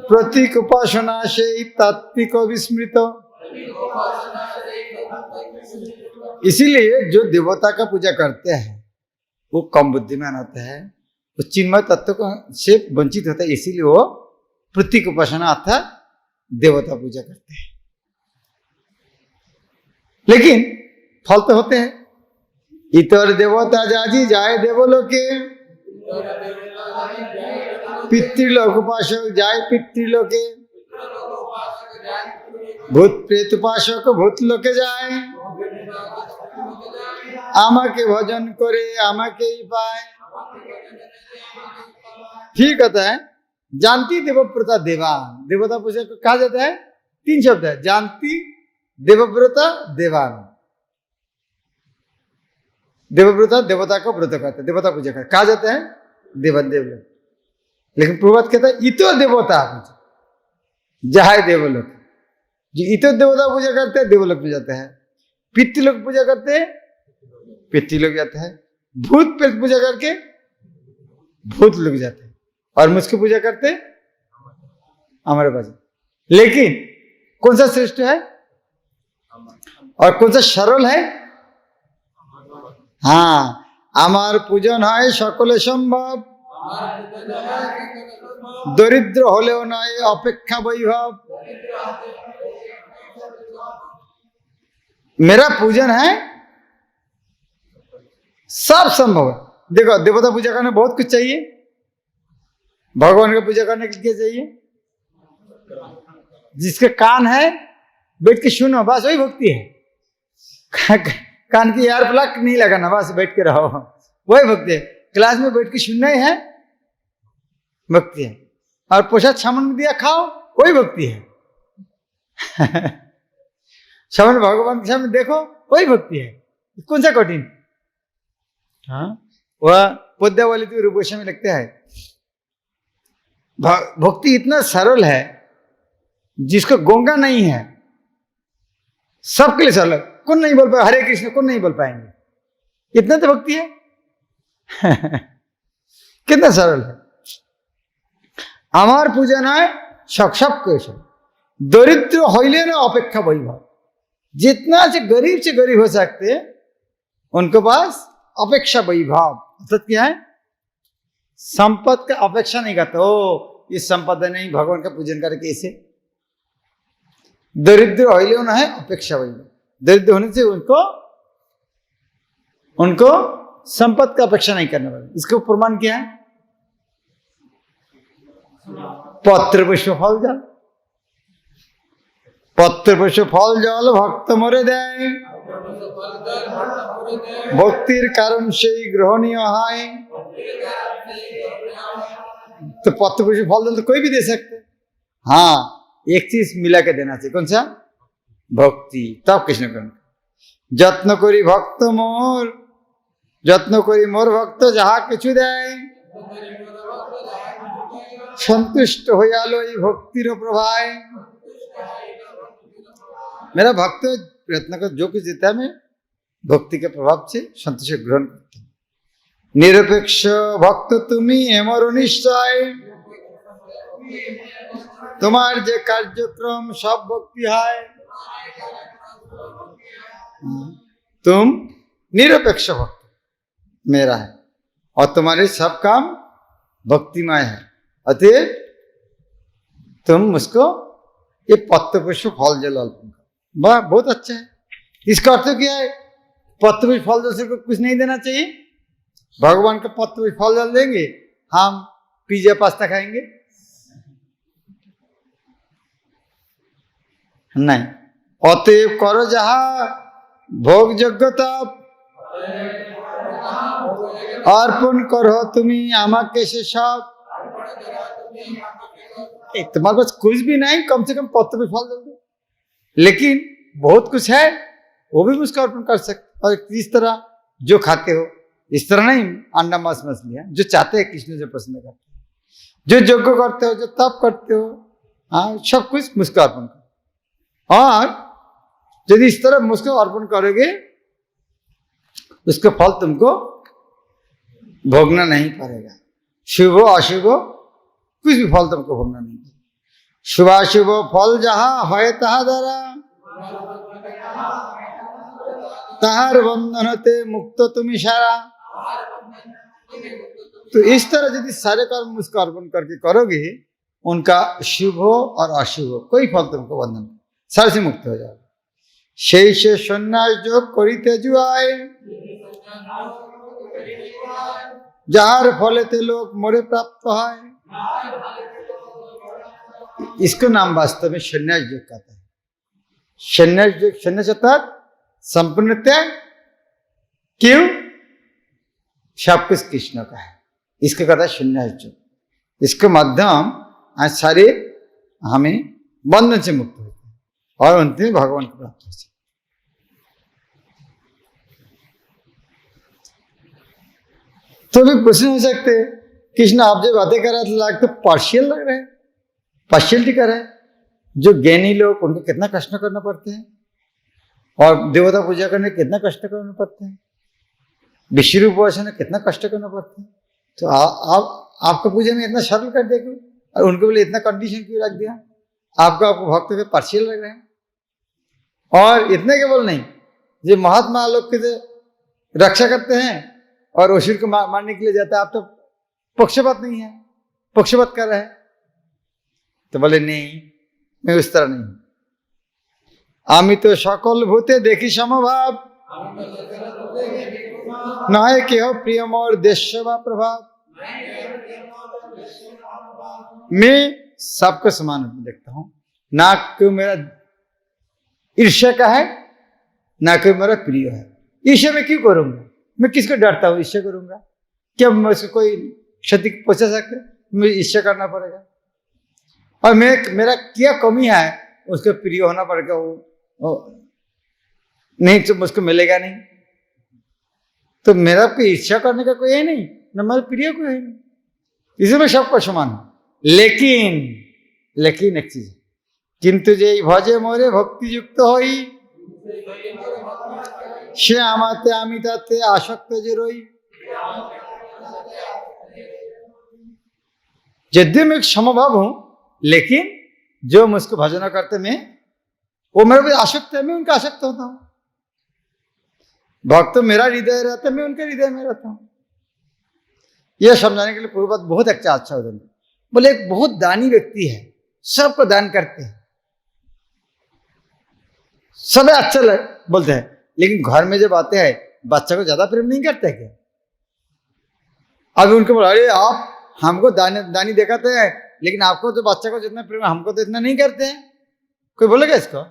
प्रतीक उपासना से तात्विक विस्मृत। इसीलिए जो देवता का पूजा करते हैं वो कम बुद्धिमान होता है, वो चिन्मय तत्व को से वंचित होता है, इसीलिए वो प्रतीक उपासना अर्थात देवता पूजा करते हैं। लेकिन फल तो होते हैं। इतर देवता जाजी जाए देवलोके, पितृलोक उपासक जाए पितृलोके, भूत प्रेत उपासक भूत लोके जाए, आमाके भजन करे आमाके ही पाए। ठीक होता है। जानती देवव्रता देवान, देवता पूजा को कहा जाता है, 3 शब्द है, जानती देवव्रता देवान। देवव्रता देवता को व्रत करते, देवता पूजा करते, कहा जाता है देवदेव। लेकिन प्रभात कहता है इतो देवता पूजा जहाय देवलोक। जो इतो देवता पूजा करते हैं देवलोक में जाते हैं, पितृलोक पूजा करते हैं पितृलोक जाते हैं, भूत प्रेत पूजा करके भूत लोग जाते हैं, और मुझकी पूजा करते हमारे पास। लेकिन कौन सा श्रेष्ठ है और कौन सा सरल है? हाँ, आमार पूजन है सकले सम्भव, दरिद्र होलेও नय अपेक्षा वैभव। मेरा पूजन है सब संभव है। देखो, देवता पूजा करने बहुत कुछ चाहिए, भगवान का पूजा करने के लिए चाहिए जिसके कान है बैठ के सुनो, बस वही भक्ति है। कान की यार प्लग नहीं लगाना, बस बैठ के रहो, वही भक्ति है। क्लास में बैठ के सुनना ही है, भक्ति है। और प्रसाद सामान दिया खाओ, वही भक्ति है। सामने भगवान के सामने देखो, वही भक्ति है। कौन सा कठिन? हाँ, वह पद्यावली तो रूपोषा में लगता है। भक्ति इतना सरल है जिसको गोंगा नहीं है, सबके लिए सरल। कौन नहीं बोल पाए हरे कृष्ण? कौन नहीं बोल पाएंगे? इतना तो भक्ति है। कितना सरल है। आमार पूजन है सबके दरिद्र होइले ना अपेक्षा वैभव। जितना से गरीब हो सकते हैं उनके पास अपेक्षा वैभव अर्थात क्या है? संपद का अपेक्षा नहीं करते। ओ इस संपद नहीं, भगवान का पूजन करके इसे दरिद्र होइले ना है अपेक्षा वैभव। दरिद्र होने से उनको संपद का अपेक्षा नहीं करने वाले। इसको प्रमाण क्या है? पत्र पुष्प फल जल, पत्र पुष्प फल जल भक्त मोरे देय, भक्तिर कारण से ग्रहणीय है। तो पत्र पुष्प फल जल तो कोई भी दे सकते। हाँ, एक चीज मिला के देना चाहिए। कौन सा? भक्ति। तब कृष्ण कर्ण যত্ন করি ভক্ত মোর, যত্ন করি মোর ভক্ত যাহা কিছু দেয়, संतुष्ट हो जालो ये भक्तिर प्रभाए। मेरा भक्त प्रयत्न कर जो कुछ देता है मैं भक्ति के प्रभाव से संतोष ग्रहण करते हैं। निरपेक्ष भक्त तुम्हें एमर निश्चय, तुम्हार जे कार्यक्रम सब भक्ति है। तुम निरपेक्ष भक्त मेरा है और तुम्हारे सब काम भक्तिमय है, अतः तुम मुझको ये पत्र पुष्प फल जल अर्पण करो। वाह, बहुत अच्छा है। इसका अर्थ क्या है? पत्र पुष्प फल जल से कुछ नहीं देना चाहिए। भगवान का पत्र पुष्प फल जल देंगे, हम पिज्जा पास्ता खाएंगे? नहीं। अतएव करो जहाँ भोग योग्यता अर्पण करो तुम्हें आमाके से सब। तुम्हारे पास कुछ भी नहीं, कम से कम पत्र भी फल दो। लेकिन बहुत कुछ है, वो भी मुझको अर्पण कर सकते। और इस तरह जो खाते हो, इस तरह नहीं अंडा मांस मछलियां, जो चाहते हैं कृष्ण जो पसंद करते हो, जो यज्ञ करते हो, जो तप करते हो, हाँ, सब कुछ मुझको अर्पण करो। और यदि इस तरह मुझको अर्पण करोगे, उसका फल तुमको भोगना नहीं पड़ेगा। शुभ अशुभ कुछ भी फल तुमको भोगना नहीं पड़ेगा। शुभाशुभ फल जहाँ है तहा द्वारा, तहार बंधन ते मुक्त तुम सारा। तो इस तरह यदि सारे कर्म मुझको अर्पण करके करोगे, उनका शुभ और अशुभ कोई फल तुमको बंधन सारे से मुक्त हो जाएगा। शेष सन्यास जो करिते जुआए, जार फलेते लोग मोरे प्राप्त है। इसको नाम वास्तव में सन्यास योग कहता है। सन्यास योग, सन्यास अर्थात संपूर्ण त्याग। क्यों? सब कुछ कृष्ण का है, इसको कहता है सन्यास योग। इसके माध्यम आज सारे हमें बंधन से मुक्त होते हैं और अंत में भगवान को प्राप्त होते हैं। तो भी प्रश्न हो सकते हैं, कृष्ण आप जो बातें कर रहे थे लगता पार्शियल लग रहे हैं, पार्शियलिटी कर रहे हैं। जो ज्ञानी लोग, उनको कितना कष्ट करना पड़ते हैं, और देवता पूजा करने कितना कष्ट करना पड़ते हैं, विष्णु उपासना कितना कष्ट करना पड़ता है। तो आपका पूजा में इतना सरल कर दिया क्यों? और उनके लिए इतना कंडीशन क्यों रख दिया? आपको भक्त के पार्शियल लग रहे हैं। और इतने केवल नहीं, जो महात्मा लोग के रक्षा करते हैं और असुर को मारने के लिए जाता है, आप तो पक्षपात नहीं है, पक्षपात कर रहे हैं। तो बोले नहीं, मैं उस तरह नहीं। आमी तो सकल भूते देखी समभाव, नहे के हो प्रिय मोर देश व प्रभाव। मैं सबको समान देखता हूं, ना कोई मेरा ईर्ष्या का है, ना कोई मेरा प्रिय है। ईर्ष्या में क्यों करूंगा? मैं किसको डरता हूँ ईर्ष्या करूंगा? क्या मैं उसको कोई क्षति पहुंचा सकते? मुझे ईर्ष्या करना पड़ेगा। और मेरा क्या कमी है उसको प्रिय होना पड़ेगा। वो नहीं तो मुझको मिलेगा नहीं। तो मेरा कोई ईर्ष्या करने का कोई है नहीं, न मेरा प्रिय कोई है नहीं, इसमें सबको समान हूं। लेकिन एक चीज, किंतु जे भजे मोरे भक्ति युक्त होई, से आमाते आमी ताते आसक्त जे रोई। यद्य मैं एक समभाव हूं, लेकिन जो मुझको भजना करते मैं, वो मेरे पे आसक्त है, मैं उनका आसक्त होता हूं। भक्त मेरा हृदय रहता है, मैं उनके हृदय में रहता हूं। यह समझाने के लिए पूर्व बात बहुत अच्छा उदाहरण। बोले एक बहुत दानी व्यक्ति है, सबको दान करते हैं, सब अच्छा बोलते हैं, लेकिन घर में जब आते हैं बच्चा को ज्यादा प्रेम नहीं करते क्या? अभी उनको बोला, अरे आप हमको दानी दिखाते हैं, लेकिन आपको तो बच्चा को जितना प्रेम, हमको तो इतना नहीं करते हैं। कोई बोलेगा इसको?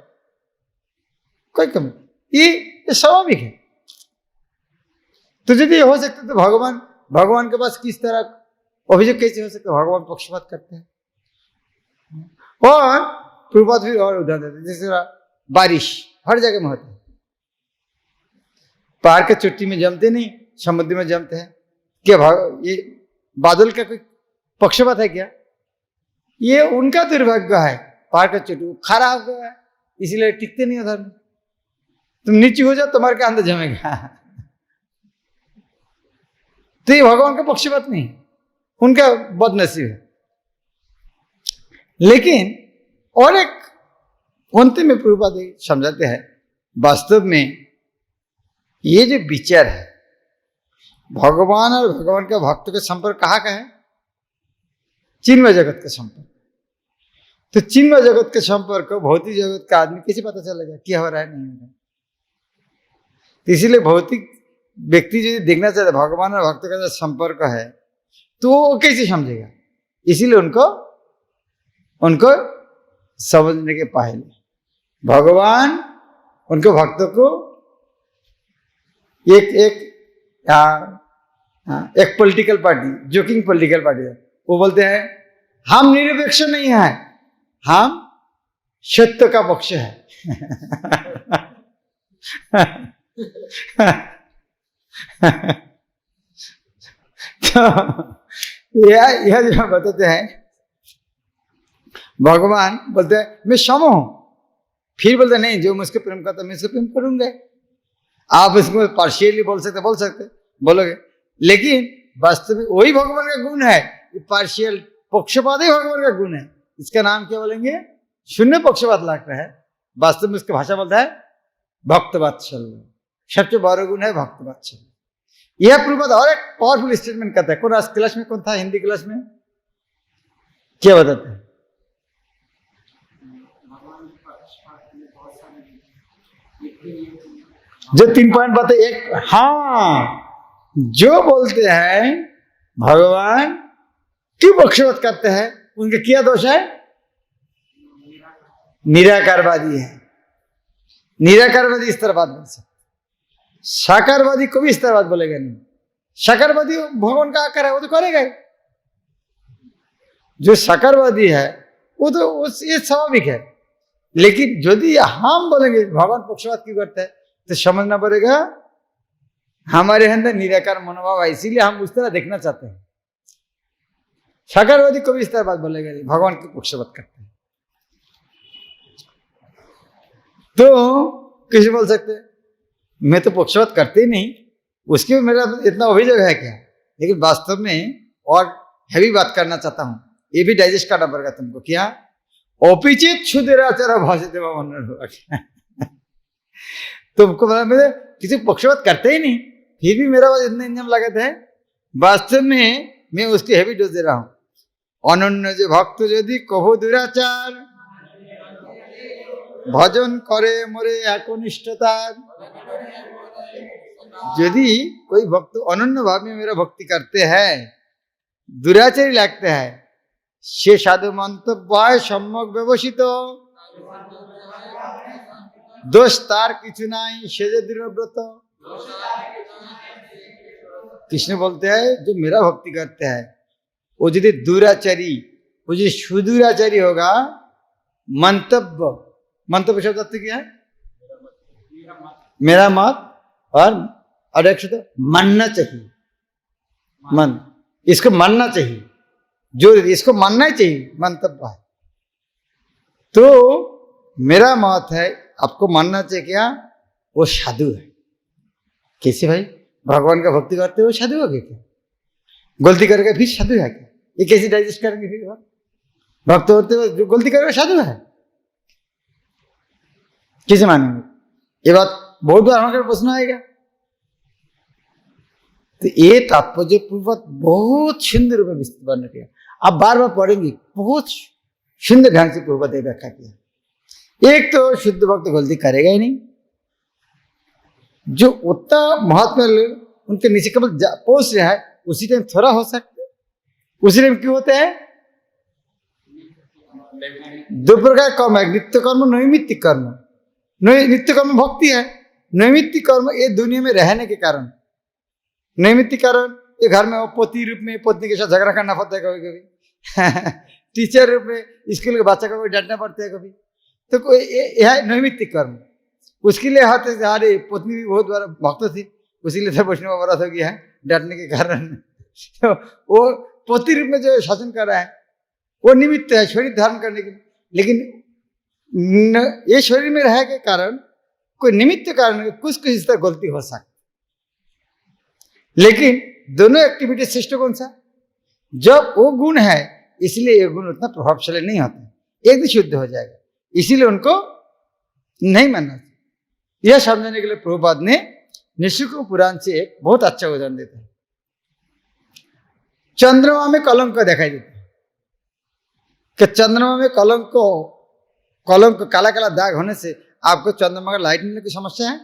कोई कम, ये स्वाभाविक है। तो यदि हो सकता तो भगवान के पास किस तरह अभियोग कैसे हो सकता? भगवान पक्षपात करते हैं। और पूर्वपात भी और उदाहरण देते हैं, जैसे बारिश हर जगह में होती है। पहाड़ के चोटी में जमते नहीं, समुद्र में जमते हैं। क्या ये बादल का कोई पक्षपात है क्या? ये उनका दुर्भाग्य है। पहाड़ का चोटी खराब है, इसलिए टिकते नहीं उधर में। तुम नीचे हो जाओ, तुम्हारे के अंदर जमेगा। तो ये भगवान का पक्षपात नहीं, उनका बदनसीब है। लेकिन और एक अंतिम में प्रभुपाद समझाते हैं, वास्तव में ये जो विचार है भगवान और भगवान का भक्त का संपर्क कहाँ का है? चिन्मय जगत का संपर्क। तो चिन्मय जगत के संपर्क को भौतिक जगत का आदमी कैसे पता चलेगा क्या हो रहा है, नहीं हो रहा है? तो इसीलिए भौतिक व्यक्ति जो देखना चाहता है भगवान और भक्त का जो संपर्क है तो वो कैसे समझेगा? इसीलिए उनको समझने के पहले भगवान उनके भक्तों को एक political party, joking political party है, वो बोलते हैं हम निरपेक्ष नहीं है, हम सत्य का पक्ष है। तो यह जो बताते हैं भगवान बोलते हैं मैं सम हूं, फिर बोलते नहीं जो मुझको प्रेम करता मैं इसको प्रेम करूंगा। आप इसको पार्शियली बोल सकते बोलोगे, लेकिन वास्तव में वही भगवान का गुण है, पार्शियल पक्षपात ही भगवान का गुण है। इसका नाम क्या बोलेंगे? शून्य पक्षपात लगता है। वास्तव में इसकी भाषा बोलता है भक्त वात्सल्य। सबसे बड़ा गुण है भक्त वात्सल्य। यह प्रभुपाद और एक पावरफुल स्टेटमेंट करता है। कौन आज क्लास में, कौन था हिंदी क्लास में, क्या बताते हैं? जो 3 पॉइंट बातें, एक हाँ जो बोलते हैं भगवान क्यों पक्षपात करते हैं, उनका क्या दोष है? निराकारवादी है। निराकारवादी इस तरह बात बोल सकते, साकारवादी को भी इस तरह बात बोलेगा नहीं। साकारवादी भगवान का आकार है, वो तो करेगा ही। जो साकारवादी है वो तो ये स्वाभाविक है। लेकिन यदि हम बोलेंगे भगवान पक्षपात क्यों करते हैं तो समझना पड़ेगा हमारे अंदर निराकार मनोभाव है, इसीलिए हम उस तरह देखना चाहते हैं। साकारवादी को भी इस तरह बात बोलेगा नहीं, भगवान क्यों पक्षपात करते हैं। तो किसी बोल सकते हैं मैं तो पक्षपात करते ही नहीं, उसके मेरा इतना अभियोग है क्या? लेकिन वास्तव में और हैवी बात करना चाहता हूं, ये भी डाइजेस्ट करना पड़ेगा तुमको। क्या? अपिचित क्षुद्राचार भाषित तुमको मेरे किसी पक्षपात करते ही नहीं, फिर भी मेरा इतना इंजम लगाते हैं। वास्तव में मैं उसकी हैवी डोज दे रहा हूं। अनन्य जो भक्त यदि कभु दुराचार भजन करे मोरे एकनिष्ठता। यदि कोई भक्त अनन्य भाव में मेरा भक्ति करते हैं, दुराचारी लगते हैं, से साधु मंतव्य सम्यक व्यवसित दोष तार किछु नाई से जे दृढ़व्रत। कृष्ण बोलते हैं जो मेरा भक्ति करते हैं वो यदि दुराचारी, वो यदि सुदुराचारी होगा, मंतव्य शब्द अर्थ क्या है? मेरा मत। और एक शब्द मानना चाहिए, मन, इसको मानना चाहिए, जो इसको मानना ही चाहिए, मंतव्य है। तो मेरा मत है आपको मानना चाहिए क्या? वो साधु है। कैसे भाई? भगवान का भक्ति करते हो साधु हो गए क्या? गलती करके फिर साधु है क्या? ये कैसे डाइजेस्ट करेंगे? फिर भक्त होते हुए जो गलती करेगा साधु है, कैसे मानेंगे? ये बात बहुत बार हमारे प्रश्न आएगा। तो ये तात्पर्य पूर्वक बहुत सुंदर रूप में विस्तृत वर्णन किया। आप बार बार पढ़ेंगे, बहुत सुंदर ढंग से पूर्वक व्याख्या किया। एक तो शुद्ध भक्त गलती करेगा ही नहीं, जो उतना महात्मा उनके नीचे केवल पहुंच रहा है उसी टाइम थोड़ा हो सकते। उसी टाइम क्यों होते हैं? 2 प्रकार कर्म है, नित्य कर्म, नैमित्तिक कर्म। नित्य कर्म भक्ति है, नैमित्तिक कर्म ये दुनिया में रहने के कारण। नैमित्तिक कारण ये घर में पति रूप में पत्नी के साथ झगड़ा करना पड़ता है कभी कभी, टीचर रूप में स्कूल के बच्चा को डांटना पड़ता है कभी। तो कोई यह नैमित्तिक कर्म, उसके लिए हाथ से अरे पत्नी भी बहुत बड़ा भक्त थी, उसी लिए तो वैष्णव व्रत हो गया है डांटने के कारण। तो वो पति रूप में जो शासन कर रहा है वो निमित्त है शरीर धारण करने के लिए। लेकिन ये शरीर में रहने के कारण कोई निमित्त कारण कुछ इस तरह गलती हो सकती, लेकिन दोनों एक्टिविटी श्रेष्ठ कौन सा? जब वो गुण है इसलिए ये गुण उतना प्रभावशाली नहीं होता, एक दिन शुद्ध हो जाएगा, इसीलिए उनको नहीं मानना। यह समझने के लिए प्रभुपाद ने निशुक पुराण से एक बहुत अच्छा उदाहरण देते हैं। चंद्रमा में कलंक दिखाई देता है कि चंद्रमा में कलंक काला काला दाग होने से आपको चंद्रमा का लाइट मिलने की समस्या है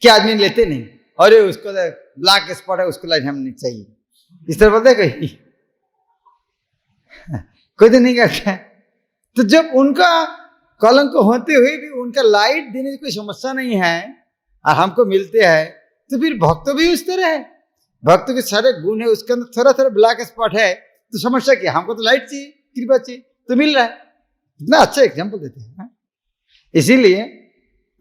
क्या? आदमी लेते नहीं, अरे उसको ब्लैक स्पॉट है उसको लाइट हमें नहीं चाहिए, इस तरह बोलते कोई तो नहीं करता है। तो जब उनका कलंक होते हुए भी उनका लाइट देने की कोई समस्या नहीं है और हमको मिलते हैं, तो फिर भक्त भी उस तरह है, भक्त के सारे गुण है, उसके अंदर थोड़ा थोड़ा ब्लैक स्पॉट है, तो समस्या क्या? हमको तो लाइट चाहिए, कृपा चाहिए, तो मिल रहा है। इतना अच्छा एग्जाम्पल देते हैं। इसीलिए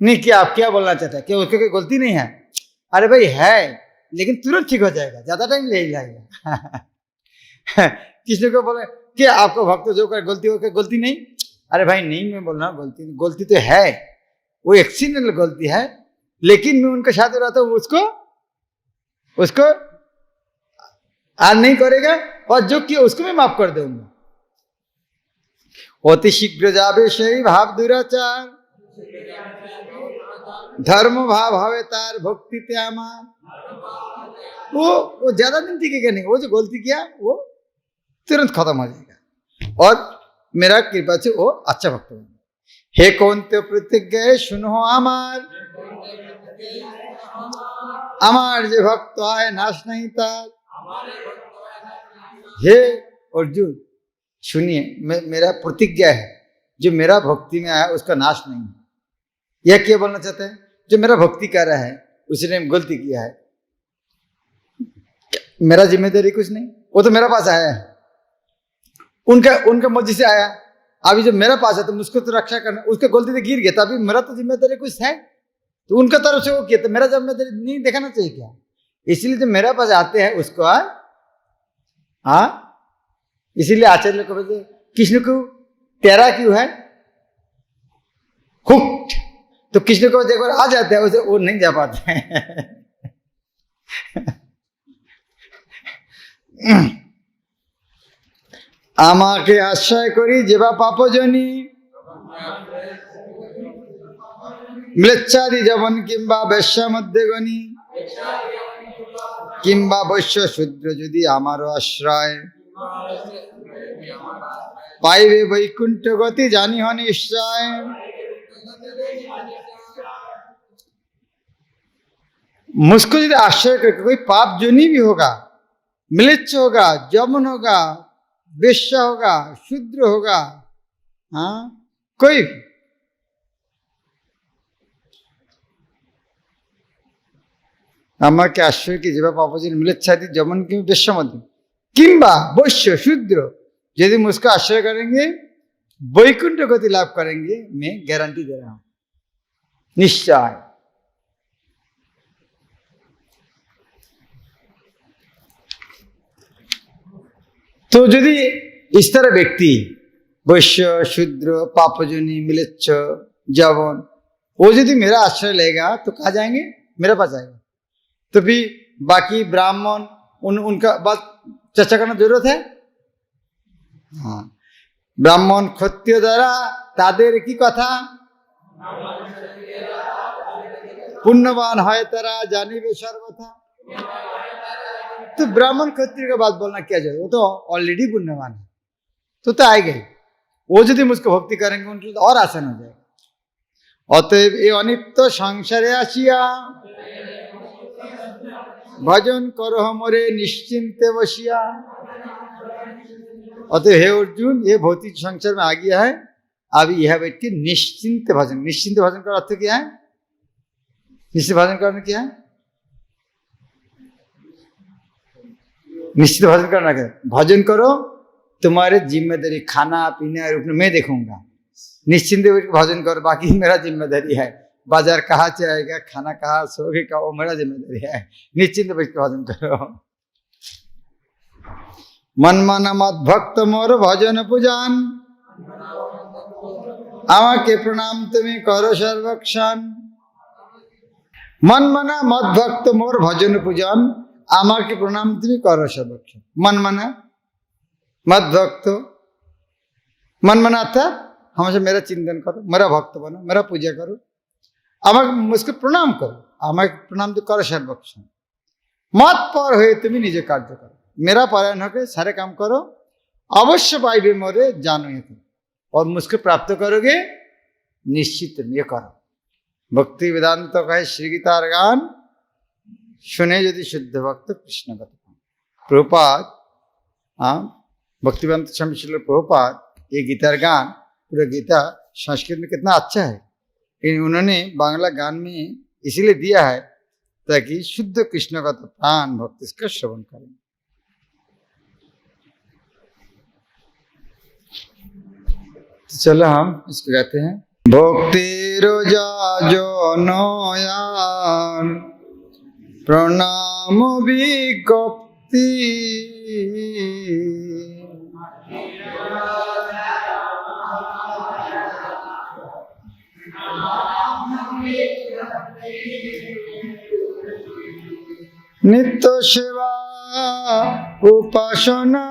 नहीं कि आप क्या बोलना चाहते हैं कि उसकी कोई गलती नहीं है, अरे भाई है लेकिन तुरंत ठीक हो जाएगा, ज्यादा टाइम ले जाएगा। किसी को बोले कि आपको भक्त जो कर गलती हो कर गलती नहीं, अरे भाई नहीं, मैं बोल रहा हूँ गलती तो है, वो एक्सीडेंटल गलती है, लेकिन मैं उनके साथ रहता हूँ, उसको आज नहीं करेगा और जो किया उसको मैं माफ कर दूंगा। अति शीघ्र जावे सही भाव दुराचार, धर्म भाव भावे तार भक्ति त्यामार। वो ज्यादा दिन टिकेगा नहीं, वो जो गलती किया वो तुरंत खत्म हो जाएगा और मेरा कृपा से वो अच्छा भक्त बने। हे कौन्तेय प्रतिज्ञा सुनो আমার যে ভক্ত হয় नाश नहीं तार। हे अर्जुन सुनिए, मेरा प्रतिज्ञा है, जो मेरा भक्ति में आया उसका नाश नहीं है। यह क्या बोलना चाहते हैं? जो मेरा भक्ति कर रहा है उसने गलती किया है, मेरा जिम्मेदारी कुछ नहीं, वो तो मेरा पास आया है, उनका मर्जी से आया, अभी जब मेरा पास है तो मुझको तो रक्षा करना, उसके गलती से गिर गया तो अभी मेरा तो जिम्मेदारी कुछ है, तो उनका तरफ से वो किया तो मेरा जिम्मेदारी नहीं दिखाना चाहिए क्या? इसीलिए जब मेरा पास आते हैं उसको इसीलिए आचार्य को बोलते कृष्ण को तेरा क्यों है हुक्ट, तो कृष्ण को एक बार आ जाते हैं उसे वो नहीं जा पाते हैं। আমাকে আশ্রয় করি যেবা পাপজনী ম্লেচ্ছাদি জবন কিংবা বেশ্যা মধ্যে গণী কিংবা বৈশ্য শূদ্র যদি আমারও আশ্রয় পাইবে বৈকুণ্ঠ গতি জানি হ নিশ্চয়। मुझको यदि आश्रय करके कोई पाप जोनी भी होगा, म्लेच्छ होगा, जमन होगा, वेश्या होगा, शूद्र होगा, हाँ कोई আমাকে আশ্রয় কি যেভাবে পাপজনী म्लेच्छादि जमन की वेश्या मध्य किंबा वैश्य शूद्र यदि मुझको आश्रय करेंगे वैकुंठ गति लाभ करेंगे, मैं गारंटी दे रहा हूं निश्चय। तो यदि इस तरह व्यक्ति वैश्य शूद्र पापजनी म्लेच्छ जवन वो यदि मेरा आश्रय लेगा तो कहाँ जाएंगे? मेरे पास आएगा। तो भी बाकी ब्राह्मण उनका बात चर्चा करना जरूरत है। हाँ, ब्राह्मण क्षत्रिय द्वारा तादेर की कथा पुण्यवान है तारा जानिबे सर्वथा। तो ब्राह्मण क्षत्रिय का बात बोलना क्या चाहिए, वो तो ऑलरेडी पुण्यवान है, तो आएगा ही। वो यदि मुझको भक्ति करेंगे उनके लिए तो और आसान हो जाएगा। अतएव ये अनित्य संसारे आसिया भजन करो हमरे निश्चिंते बसिया। अतः हे अर्जुन, ये भौतिक संसार में आ गया है, अभी यह बैठ के निश्चिंत भजन। निश्चिंत भजन का अर्थ क्या है? निश्चित भजन करना क्या है? निश्चित भजन करना क्या? भजन करो, तुम्हारे जिम्मेदारी खाना पीना रुकना मैं देखूंगा। निश्चिंत भजन करो, बाकी मेरा जिम्मेदारी है। बाजार कहाँ से आएगा, खाना कहाँ सोगे का, वो मेरा जिम्मेदारी है। निश्चिंत भजन करो। मन माना मत भक्त मोर भजन पूजन আমাকে প্রণাম তুমি করো সর্বক্ষণ। মন মানা মদ ভক্ত মোর ভজন পূজন, আমাকে প্রণাম তুমি করো সদক্ষণ। मन माना मत भक्त, मन माना अर्थात हमेशा मेरा चिंतन करो, मेरा भक्त बनो, मेरा पूजा करो, আমাকে मुझको प्रणाम करो, আমাকে प्रणाम तो करो सर्वक्षण। मत पर हुए तुम निजे कार्य करो, मेरा पारायण होके सारे काम करो, अवश्य पाइबे मोरे जानो ये करो, और मुझको प्राप्त करोगे निश्चित ये करो। भक्ति वेदांत कहे श्री गीतार गान सुने यदि शुद्ध भक्त कृष्ण कथा। प्रभुपाद, हाँ, भक्ति वेदांत स्वामी श्रील प्रभुपाद ये गीतार गान, पूरा गीता संस्कृत में कितना अच्छा है, उन्होंने बांग्ला गान में इसीलिए दिया है ताकि शुद्ध कृष्ण का तो प्राण भक्त इसका श्रवण करें। तो चलो हम इसको कहते हैं भक्ति रोजा जो नयान प्रणाम विज्ञप्ति, नित्य सेवा उपासना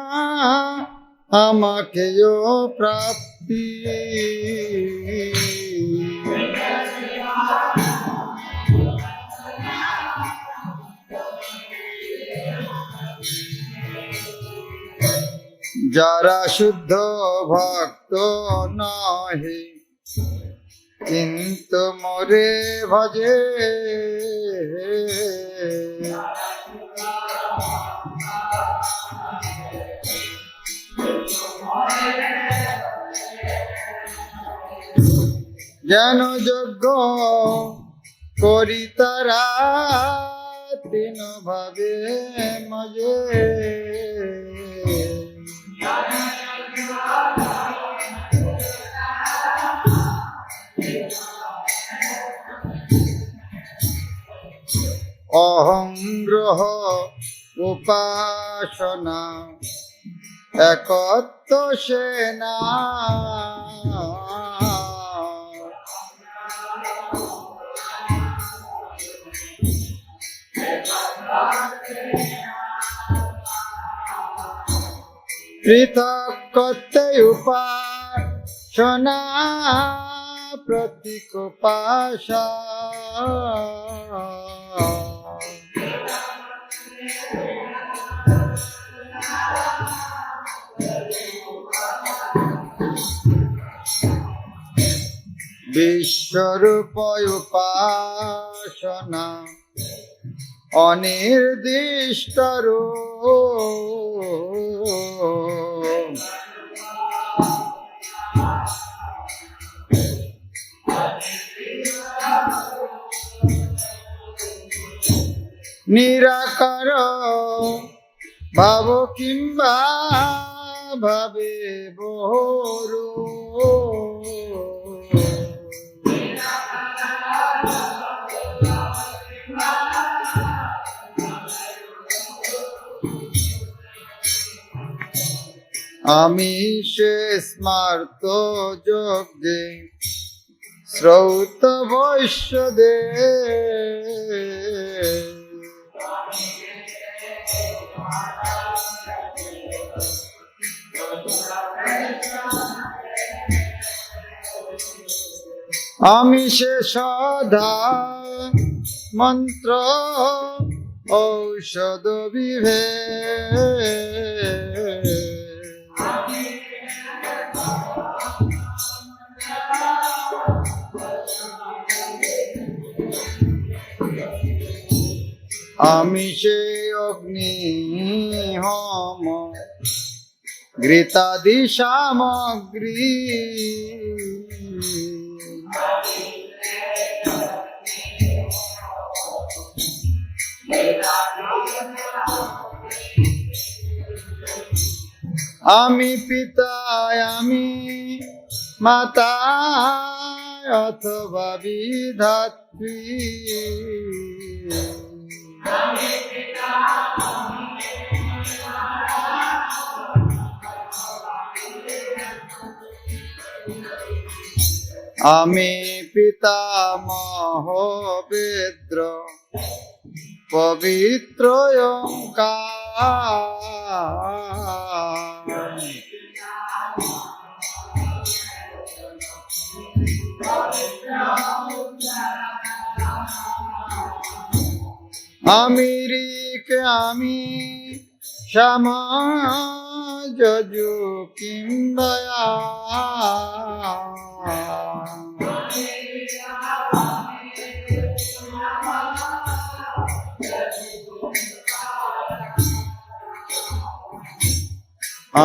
আমাকে यो प्राप्ति, যারা শুদ্ধ ভক্ত নহে কিন্তু মোরে ভজে, জ্ঞান যজ্ঞ করি তারা তিন ভাবে মজে, অহংগ্রহ উপাসনা একত্ব সেনা, পৃথক করতে উপাসনা প্রতীক পাশা, বিশ্বরূপ উপাসনা অনির্দিষ্ট রূপ, নিরাকার ভাব কিংবা ভাবে বহুরূপ, আমি সে স্মার্ত যজ্ঞে শ্রৌত বৈশ্য দে, আমি সে সদা মন্ত্র ঔষধ বিভে, আমি সে অগ্নি হোম ঘৃতাদি সামগ্রী, আমি পিতা আমি মাতা অথবা বিধাত্রী, আমি পিতামহ বেদ্র পবিত্র ওঙ্কার। আমি ঋক আমি সমাজ কিম্বয়া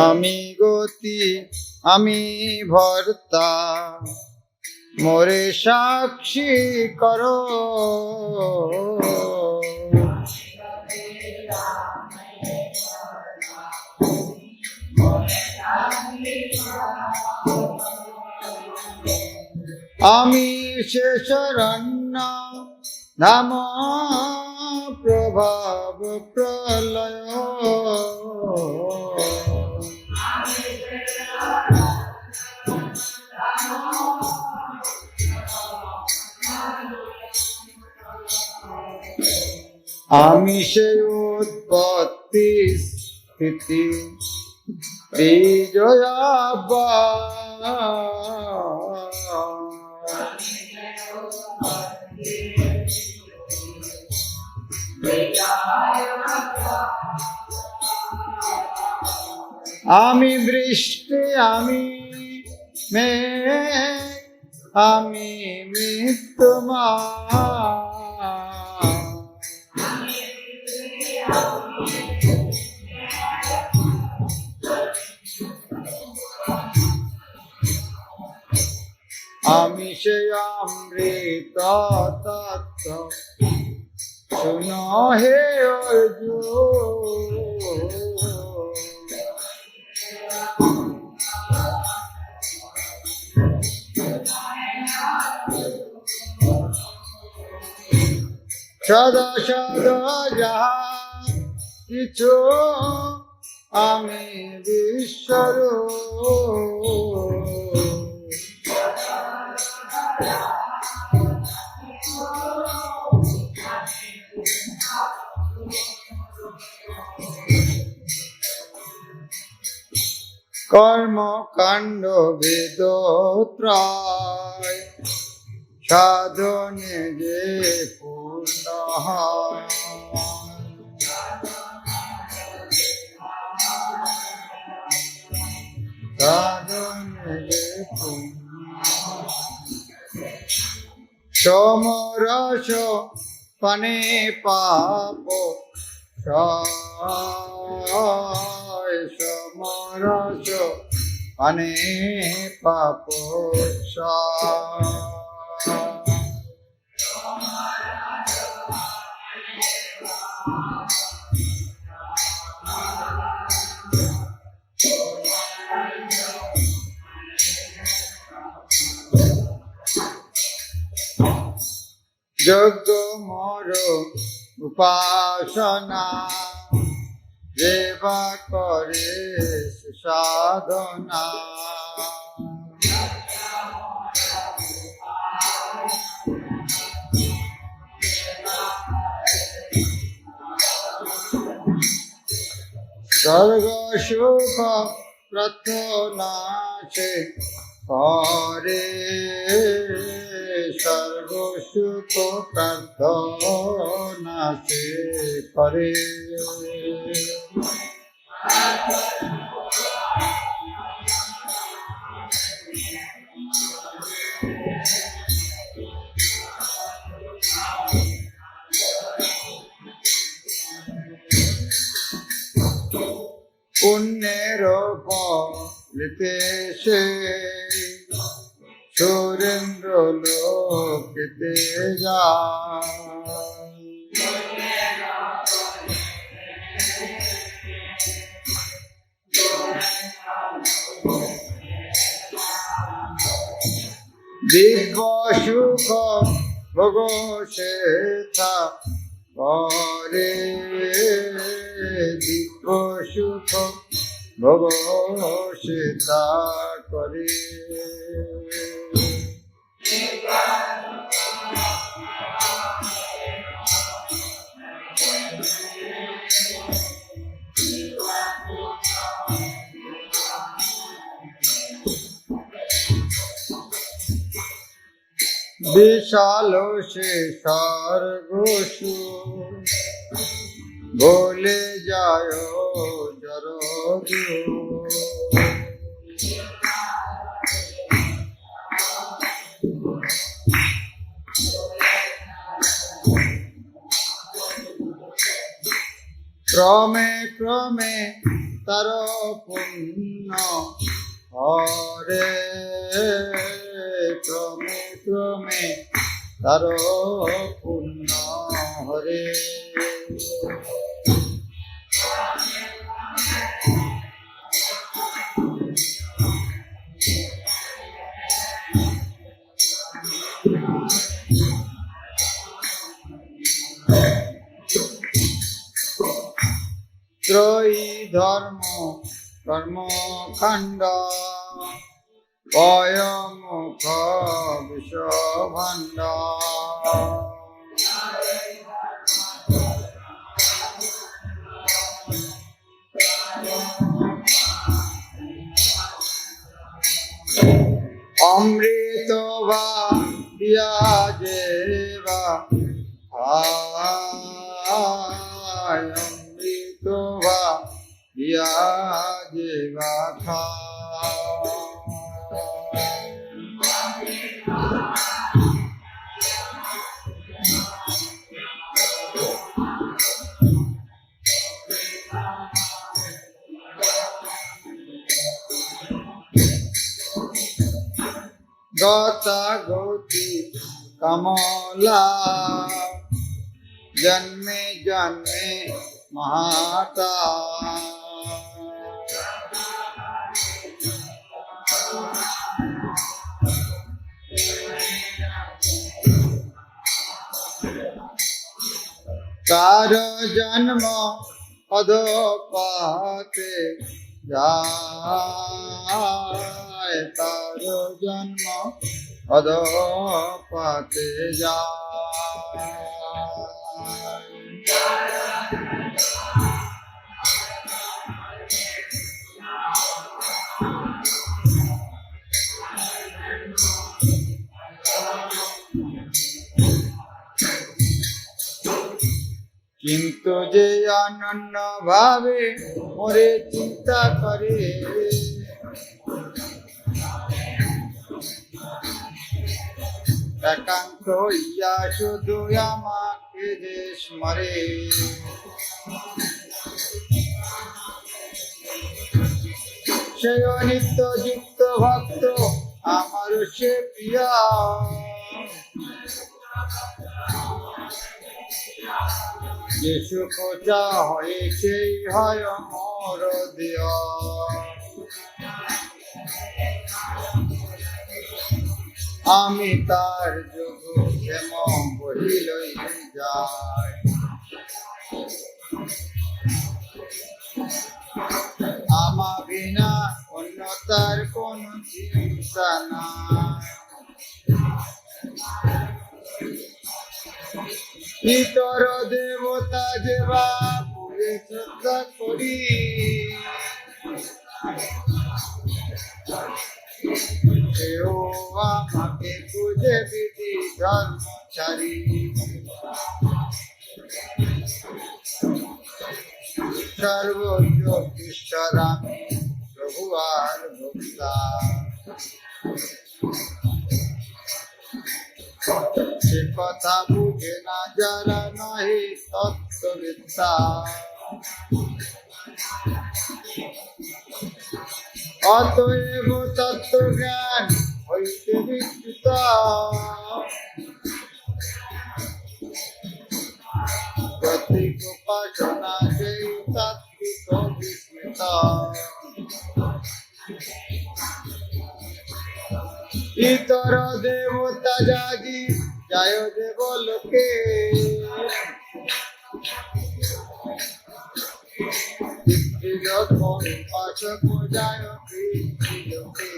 আমি গতি আমি ভর্তা মোরে সাক্ষী করো। আমি শেষরণ্য ধাম প্রভাব প্রলয়। আমি সেই উৎপত্তি স্থিতি বিজয়া। আমি বৃষ্টি আমি মেঘ আমি মৃত্যুমা। আমি সেই অমৃত তত্ত্ব শুনো হে অর্জুন। সদা সদা যাহা কিছু আমি বিশ্বরূপ। কর্মকাণ্ড বেদত্রয় সাধনে যে পূর্ণ হয়। সাধনে যে পূর্ণ সমরস পানে পাপ সমরস পানে পাপ যজ্ঞ মর উপাসনা দেবা করে সাধনা। স্বর্গ সুখ প্রার্থনা সে করে স্বর্গ সুখ প্রার্থনা সে করে। পুণ্যের ফলিতে সে সুরেন্দ্র লোকেতে যায়। দিব্য সুখ ভোগ সেথা করে দিব্য সুখ ভোগ সেথা করে। विशाल से स्वर्गसु बोले जायो जरो क्रमे क्रमे तारो पुण्य हरे क्रमे क्रमे तारो पुण्य हरे त्रयी धर्म कर्म खंड पयमुख विश्व भंडार अमृत दिया जेवा अमृत दिया जेवा खा गौता गौती कमला जन्मे जन्मे महाता कार जन्म अधोपाते जाए तार जन्म अधोपाते जाए किंतु जे अनन्य भावे मोरे चिंता करे एकांत हইয়া শুধু আমাকে যে স্মরে সে নিত্য যুক্ত ভক্ত আমার সে প্রিয়া যিশু পূজা হয় সেই হয় মোর দিয়া আমি তার যোগ ক্ষেম বহিলই যাই আমা বিনা অন্য তার কোন চিন্তা নাই ইতর দেবতা যেবা পুরে শ্রদ্ধা করি সেও আমাকে বুঝে বিধি ধর্ম ছাড়ি সর্বযোগীশ্বর আমি প্রভু আর ভক্তা সে কথা বুঝে না যারা নহে তত্ত্ববিদ্যা অতএব তত্ত্বজ্ঞান হইতে বিচ্যুত প্রতীক উপাসনা সেই তাত্ত্বিক বিস্মৃত ইতর দেবতা জাগি যায় দেব লোকে যখন উপাসক যায় লোকে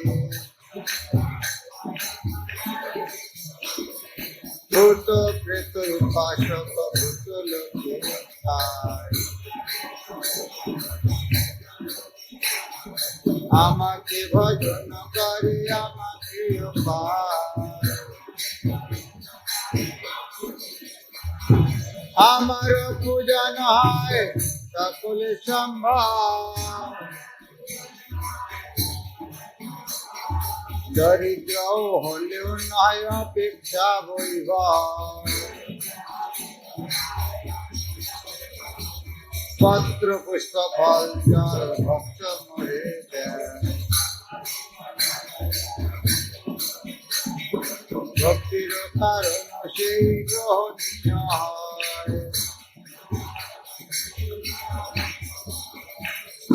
বাসক ভূতলোকে খায়। আমাকে ভজন করে আমাকে পায়। আমার পূজন হয় সকলে সম্ভব, দরিদ্র হলেও নয় অপেক্ষা বৈভব। পত্র পুষ্প ফল জল ভক্ত মরে দেয়, ভক্তির কারণ সেই গ্রহণীয় হয়।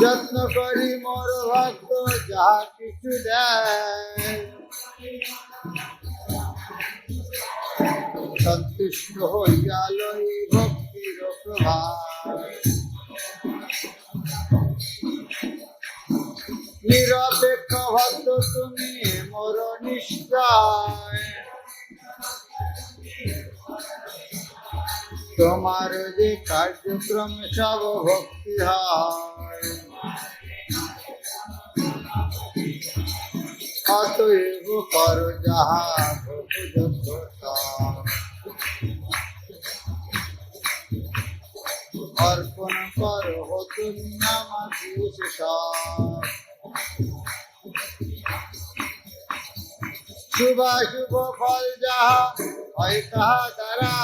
যত্ন করি মোর ভক্ত যাহা কিছু দেয়, সন্তুষ্ট হইয়া লই ভক্তির প্রভাব। নিরপেক্ষ ভক্ত তুমি মোর নিশ্চয়, তোমার যে কার্যক্রম সব ভক্তি হয়। অতএব কর যাহা ভোগযোগ্যতা, অর্পণ কর তুমি আমাকে সব। শুভাশুভ ফল যাহা হয় তাহা দ্বারা,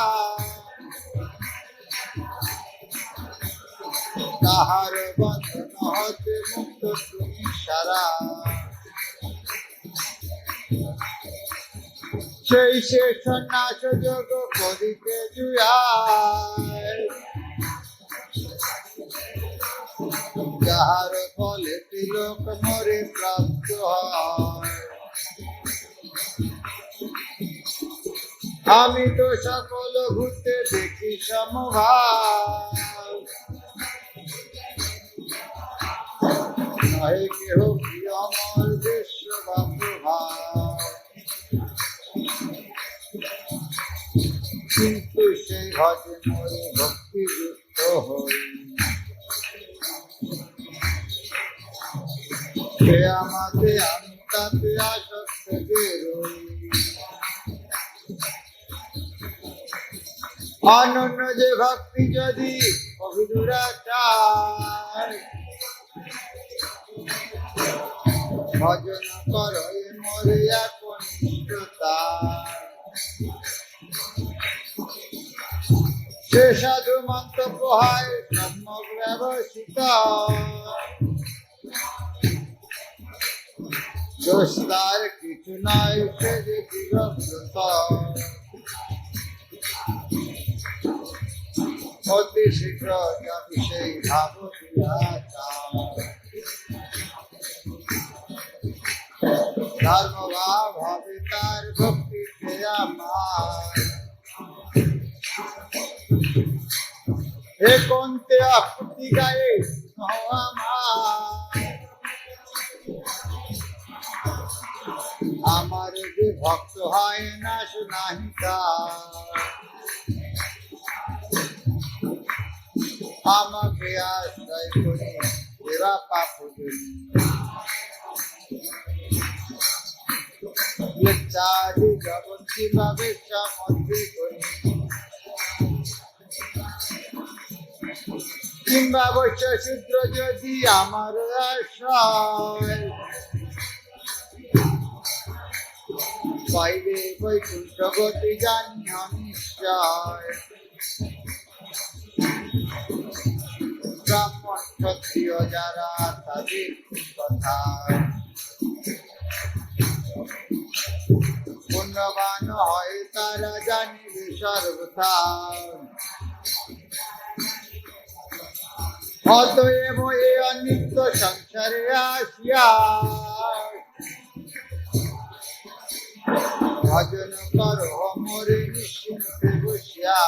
তাহার বন্ধন হতে মুক্ত তুমি সারা। সেই সে সন্ন্যাস যোগ করিতে জুয়ায়, যাহার ফলে তিলক মরে প্রাপ্ত হয়। আমি তো সকল ভূতে দেখি সমভাব, নহে কেহ প্রিয় আমার দেশ বা প্রভাব। কিন্তু সেই ভজে মরে ভক্তিযুক্ত হই, সে আমাকে আমি তাতে আসক্ত রই। অনন্য যে ভক্তি যদি অভিদুরা চায়, ভজন কর মরে একনিষ্ঠতা। সে সাধু মন্তব্য হয় সম্যক ব্যবস্থিত, দোষ তার কিছু নয় সে যে বিভক্ত। অতি শীঘ্র যাবি সেই ভাব ধর্ম ভাব হবে তার ভক্তি আমার। হে কোনতে আকুতি গায়ে আমার যে ভক্ত হয় না শুনাহি আমাকে আশ্রয় করে এরা পাপ চারি জগৎ কিভাবে সমর্থে করি, কিংবা বৈশ্য শূদ্র যদি আমার আশ্রয় পাইবে বৈকুণ্ঠ গতি জানি অনিশ্চয়। ব্রাহ্মণ ক্ষত্রিয় যারা তাদের কথা, পুণ্যবান হয় তারা জানিবে সর্বথা। অতএব এ অনিত্য সংসারে আসিয়া ভজন কর মোরে নিশ্চিন্তে বসিয়া।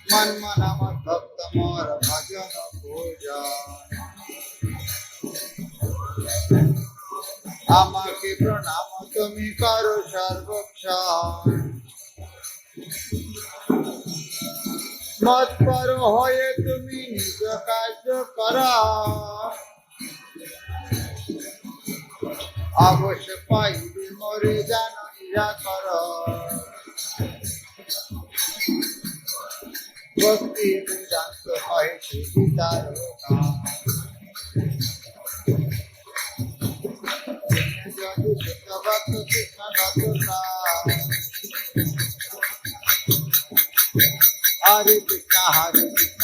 মন মন আমার ভক্ত মোর ভজন পূজা, আমাকে প্রণাম তুমি করো সর্বক্ষ। মৎপর হয়ে তুমি নিজ কার্য করা, অবশ্য পাইবে মরে জান নিরাকর। ভক্তি বেদান্ত হয় সুবিধার যদি শুদ্ধভক্ত কৃষ্ণভক্ত হরে কৃষ্ণ হরে কৃষ্ণ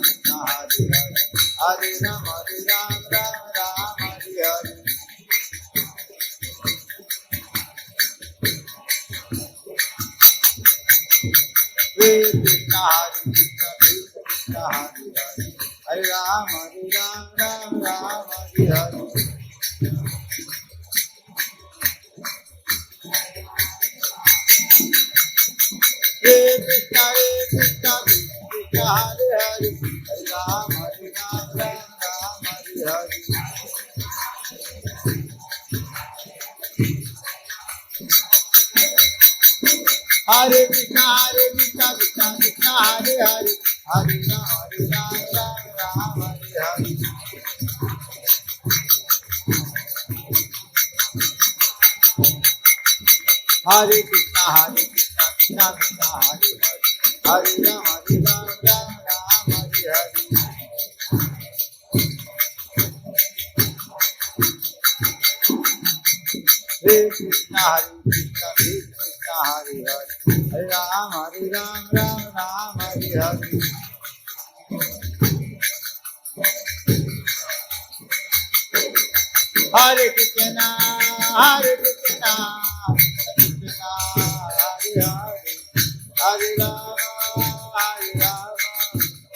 কৃষ্ণ হরে হরে, হরে Ram Ram Ram Hare Hare. Hare Krishna Hare Krishna Krishna Hare Hare, Hare Ram Ram Ram Hare Hare। Hare Krishna Krishna Hare Hare, Hare Ram Ram Hare Hare। Hare Krishna Krishna Krishna Hare Hare, Hare Ram Ram Hare Hare। Hare Krishna Krishna Krishna Hare Hare, Hare Ram Ram Hare Hare। Hare Krishna Krishna Krishna Hare Hare, Hare Ram Ram Hare Hare। Hare Krishna Krishna Hare Hare, Hare Ram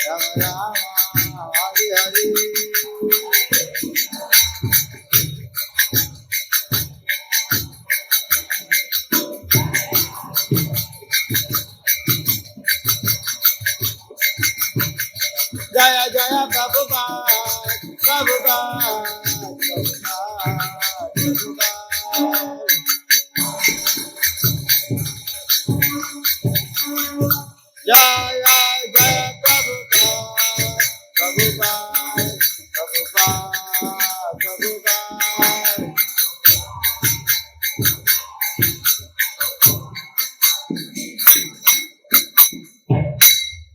Ram Ram Hare Hare। Jaya Jaya Prabhupada, Prabhupada, Prabhupada, Prabhupada। Jai